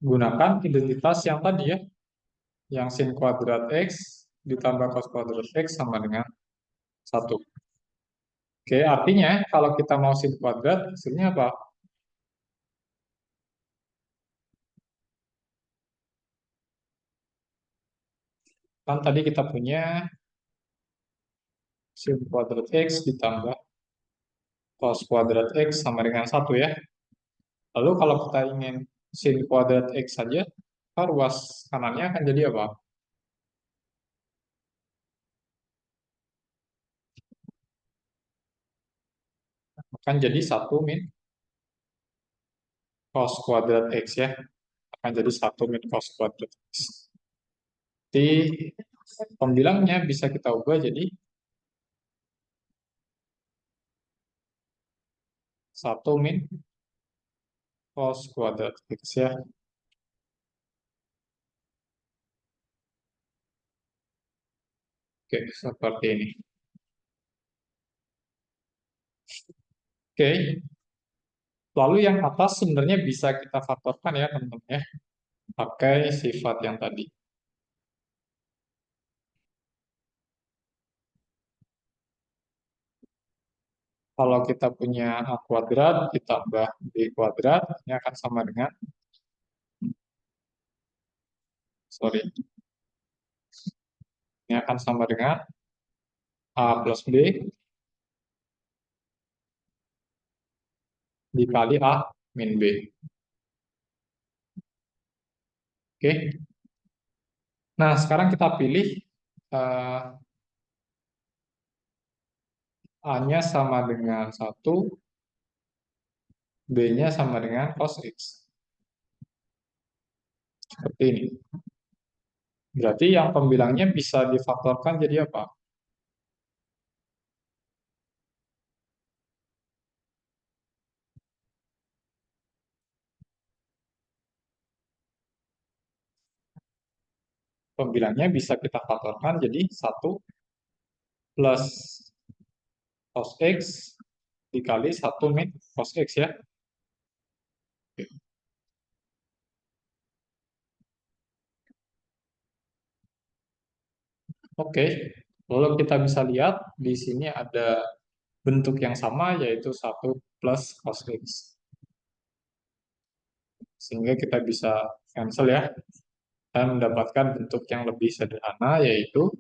Gunakan identitas yang tadi ya, yang sin kuadrat X ditambah cos kuadrat X sama dengan 1. Oke, artinya kalau kita mau sin kuadrat, hasilnya apa? Kan tadi kita punya sin kuadrat X ditambah cos kuadrat X sama dengan 1 ya. Lalu kalau kita ingin sin kuadrat X saja, maka ruas kanannya akan jadi apa? Akan jadi 1 min cos kuadrat X ya. Akan jadi 1 min cos kuadrat X. Jadi pembilangnya bisa kita ubah jadi 1 min cos kuadrat X ya. Oke, seperti ini. Oke, lalu yang atas sebenarnya bisa kita faktorkan ya teman-teman ya, pakai sifat yang tadi. Kalau kita punya A kuadrat ditambah B kuadrat, ini akan sama dengan, sorry, ini akan sama dengan A plus B dikali A min B. Oke, nah sekarang kita pilih eh, A-nya sama dengan 1, B-nya sama dengan cos X. Seperti ini. Berarti yang pembilangnya bisa difaktorkan jadi apa? Pembilangnya bisa kita faktorkan jadi 1 plus cos X dikali 1 min cos X ya. Oke, lalu kita bisa lihat di sini ada bentuk yang sama yaitu 1 plus cos X. Sehingga kita bisa cancel ya dan mendapatkan bentuk yang lebih sederhana yaitu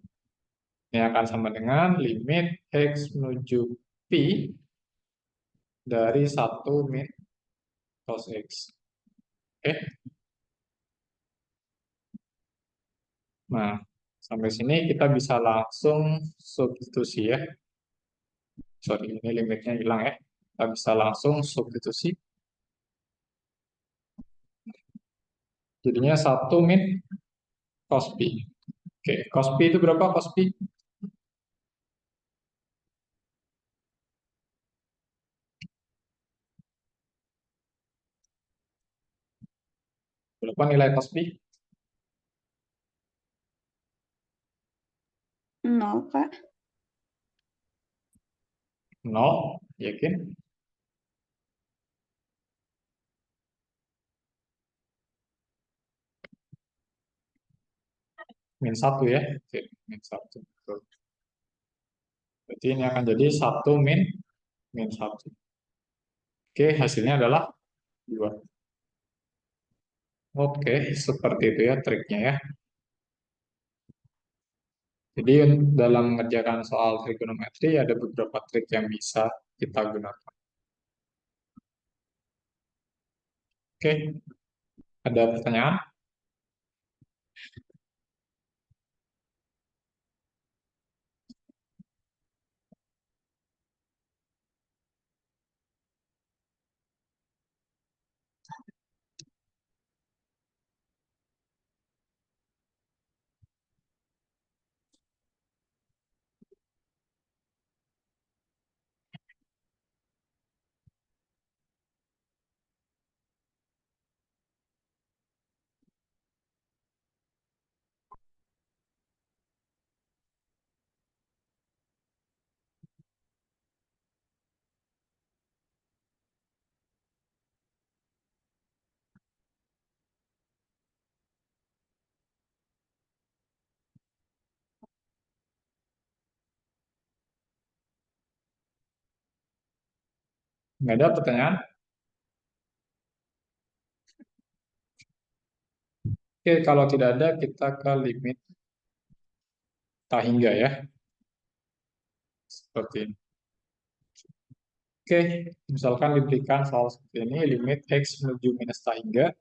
ini akan sama dengan limit X menuju Pi dari 1 min cos X. Oke, nah sampai sini kita bisa langsung substitusi ya. Sorry, ini limitnya hilang ya. Kita bisa langsung substitusi. Jadinya 1 min cos pi. Oke, cos pi itu berapa cos pi? Berapa nilai cos pi? 0, Kak. 0, yakin? Min 1 ya. Oke, min 1. Betul. Berarti ini akan jadi 1 min min 1. Oke, hasilnya adalah 2. Oke, seperti itu ya triknya ya. Jadi dalam mengerjakan soal trigonometri ada beberapa trik yang bisa kita gunakan. Oke, ada pertanyaan? Nggak ada pertanyaan? Oke, kalau tidak ada, kita ke limit tak hingga ya. Seperti ini. Oke, misalkan diberikan soal seperti ini, limit x menuju minus tak hingga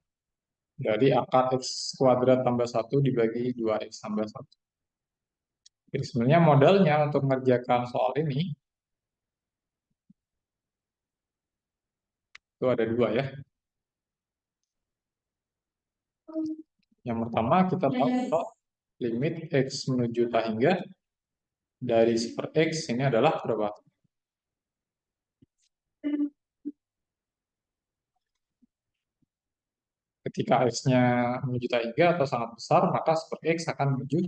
dari akar x kuadrat tambah 1 dibagi 2x tambah 1. Jadi sebenarnya modalnya untuk mengerjakan soal ini, itu ada dua ya. Yang pertama, kita tahu kalau limit x menuju tak hingga dari 1 per x ini adalah berapa? Ketika x-nya menuju tak hingga atau sangat besar, maka 1 per x akan menuju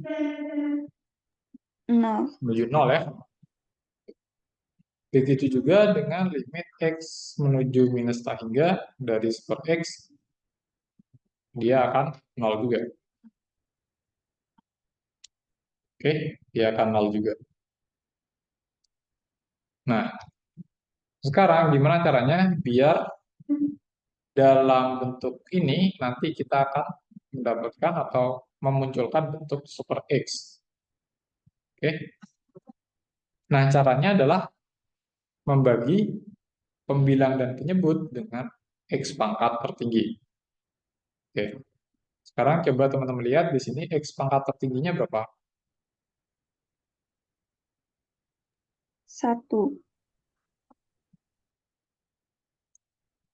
0 ya. Begitu juga dengan limit x menuju minus tak hingga dari 1 per x, dia akan 0 juga. Oke, dia akan 0 juga. Nah, sekarang gimana caranya biar dalam bentuk ini nanti kita akan mendapatkan atau memunculkan bentuk super X. Oke. Nah, caranya adalah membagi pembilang dan penyebut dengan X pangkat tertinggi. Oke. Sekarang coba teman-teman lihat di sini X pangkat tertingginya berapa? 1.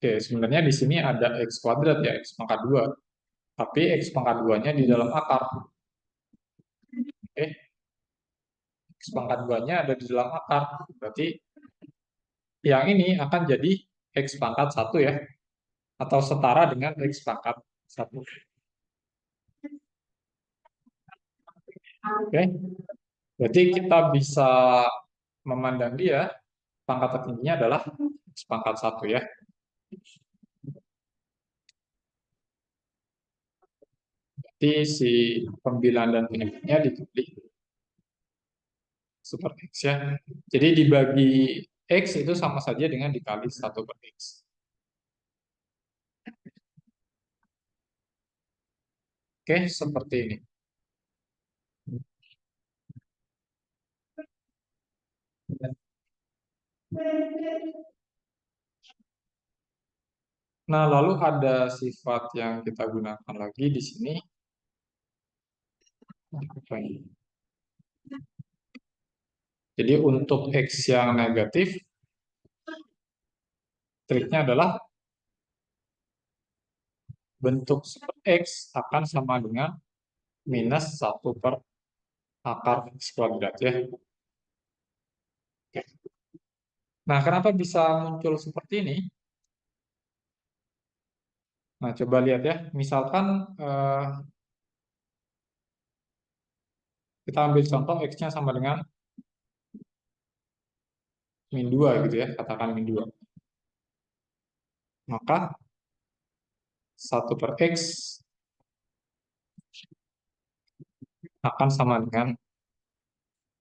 Oke, sebenarnya di sini ada X kuadrat ya, X pangkat 2. Tapi X pangkat 2-nya di dalam akar. Oke. X pangkat 2-nya ada di dalam akar. Berarti yang ini akan jadi X pangkat 1 ya. Atau setara dengan X pangkat 1. Oke. Berarti kita bisa memandang dia, pangkat tertingginya adalah X pangkat 1 ya. Berarti si pembilang dan penyebutnya dikali super X ya. Jadi dibagi X itu sama saja dengan dikali 1 per X. Oke, seperti ini. Nah, lalu ada sifat yang kita gunakan lagi di sini. Apa ini? Jadi untuk X yang negatif, triknya adalah bentuk super X akan sama dengan minus 1 per akar X kuadrat ya. Nah, kenapa bisa muncul seperti ini? Nah, coba lihat ya. Misalkan kita ambil contoh X-nya sama dengan min 2 gitu ya, katakan min 2. Maka 1 per X akan sama dengan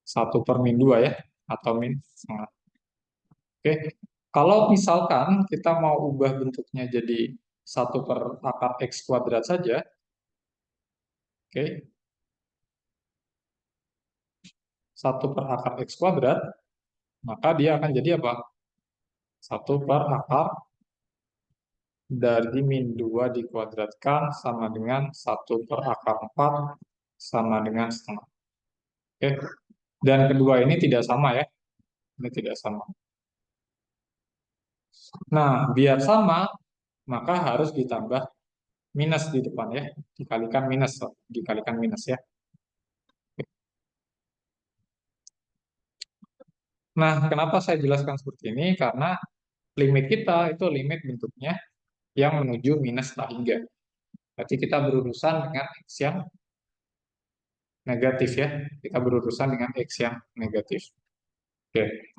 1 per min 2 ya, atau min setengah. Oke, kalau misalkan kita mau ubah bentuknya jadi 1 per akar X kuadrat saja, oke, 1 per akar X kuadrat, maka dia akan jadi apa? 1 per akar dari min 2 dikuadratkan sama dengan 1 per akar 4 sama dengan setengah. Oke, dan kedua ini tidak sama ya. Ini tidak sama. Nah, biar sama, maka harus ditambah minus di depan ya. Dikalikan minus ya. Nah, kenapa saya jelaskan seperti ini? Karena limit kita itu limit bentuknya yang menuju minus tak hingga. Berarti kita berurusan dengan X yang negatif ya. Kita berurusan dengan X yang negatif. Oke.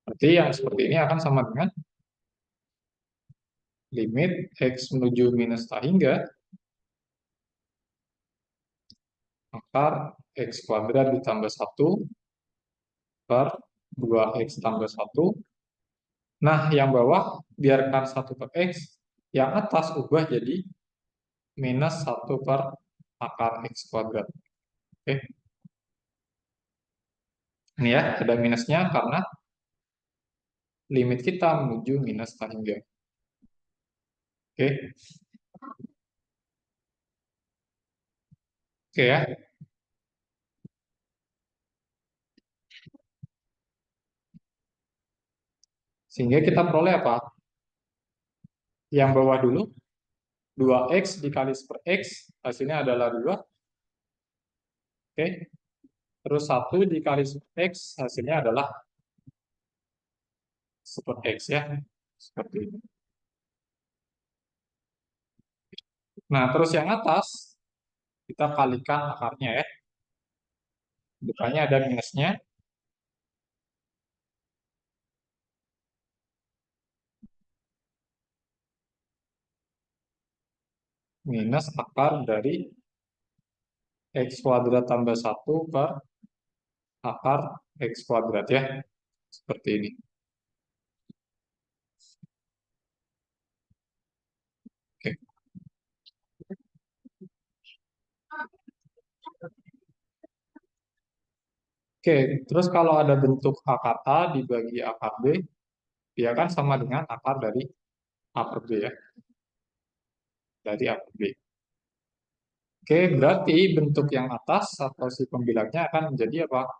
Berarti yang seperti ini akan sama dengan limit X menuju minus tak hingga akar X kuadrat ditambah 1 per 2X tambah 1. Nah, yang bawah biarkan 1 per X, yang atas ubah jadi minus 1 per akar X kuadrat. Oke, ini ya, ada minusnya karena limit kita menuju minus tak hingga. Oke, oke ya. Sehingga kita peroleh apa? Yang bawah dulu, 2X dikali per X, hasilnya adalah 2. Oke, terus 1 dikali per X, hasilnya adalah super X ya. Seperti ini. Nah, terus yang atas, kita kalikan akarnya ya. Depannya ada minusnya. Minus akar dari X kuadrat tambah 1 per akar X kuadrat ya. Seperti ini. Oke. Oke, terus kalau ada bentuk akar A dibagi akar B, dia kan sama dengan akar dari A per B ya. Dari A per B. Oke, berarti bentuk yang atas atau si pembilangnya akan menjadi apa?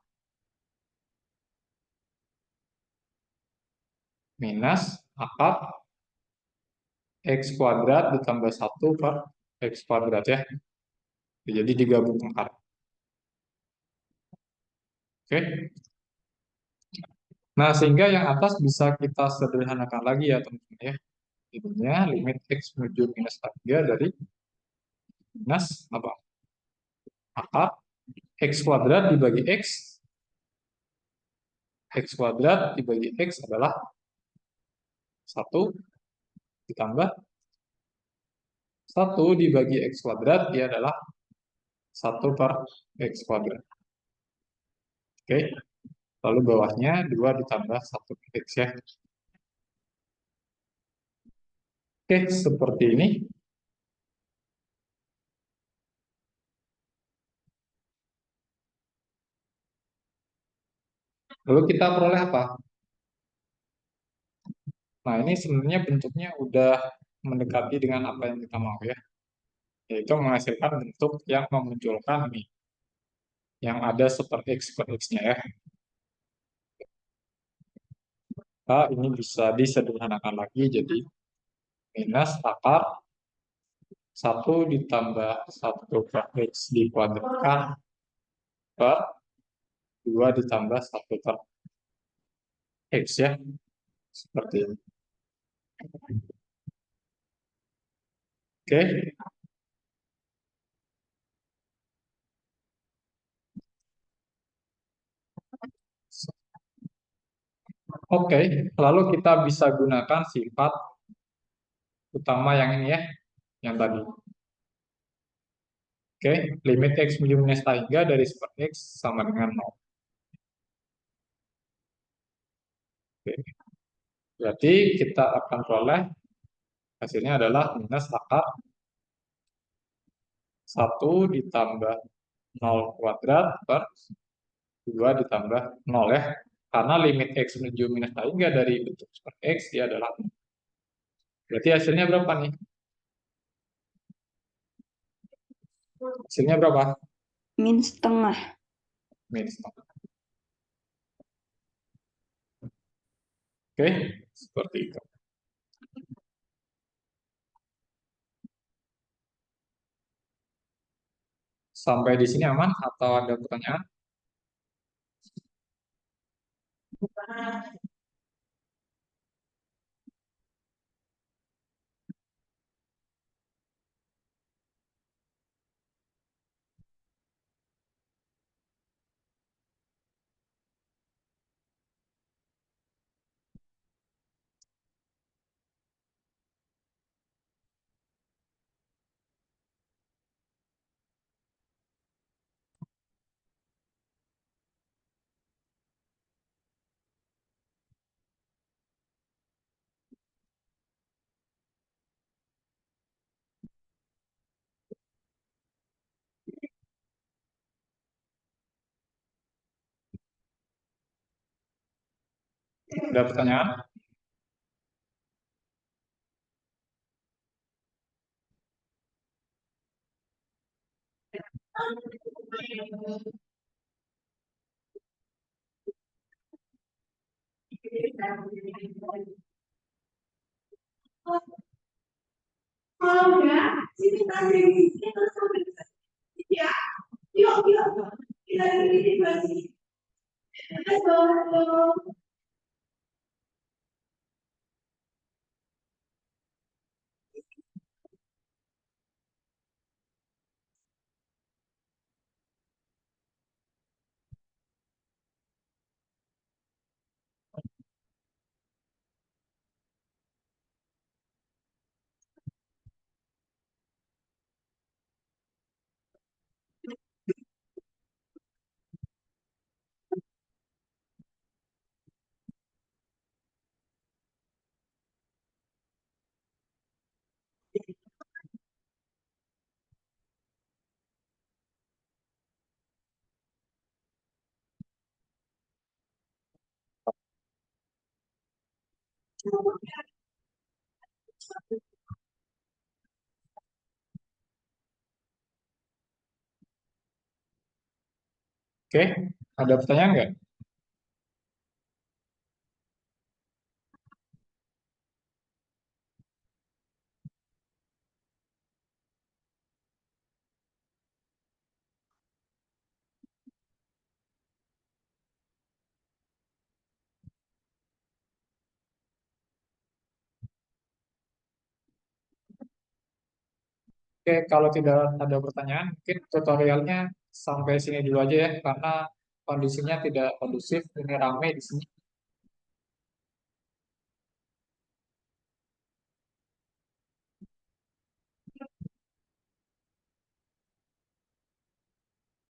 Minus akar X kuadrat ditambah 1 per X kuadrat ya. Jadi digabung akar. Oke. Nah, sehingga yang atas bisa kita sederhanakan lagi ya teman-teman ya. Intinya limit X menuju minus 3 dari minus apa? Akar X kuadrat dibagi X kuadrat dibagi X adalah 1 ditambah 1 dibagi X kuadrat, dia adalah 1 per X kuadrat. Oke, lalu bawahnya 2 ditambah 1 per X ya. Oke, seperti ini. Lalu kita peroleh apa? Nah, ini sebenarnya bentuknya udah mendekati dengan apa yang kita mau ya. Yaitu menghasilkan bentuk yang memunculkan ini. Yang ada seperti X per X-nya ya. Nah, ini bisa disederhanakan lagi jadi minus akar 1 ditambah 1 per X dikuadratkan per 2 ditambah 1 per X ya. Seperti ini. Oke. Oke, lalu kita bisa gunakan sifat utama yang ini ya, yang tadi. Oke, limit X menuju minus hingga dari super X sama dengan 0. Oke. Berarti kita akan peroleh hasilnya adalah minus akar 1 ditambah 0 kuadrat per 2 ditambah 0 ya. Karena limit X menuju minus hingga dari bentuk super X dia adalah 0. Berarti hasilnya berapa nih? Hasilnya berapa? Min setengah. Min setengah. Oke, seperti itu. Sampai di sini aman atau ada pertanyaan? Ada pertanyaan? Oke, ada pertanyaan nggak? Oke, kalau tidak ada pertanyaan, mungkin tutorialnya sampai sini dulu aja ya, karena kondisinya tidak kondusif, ini ramai di sini.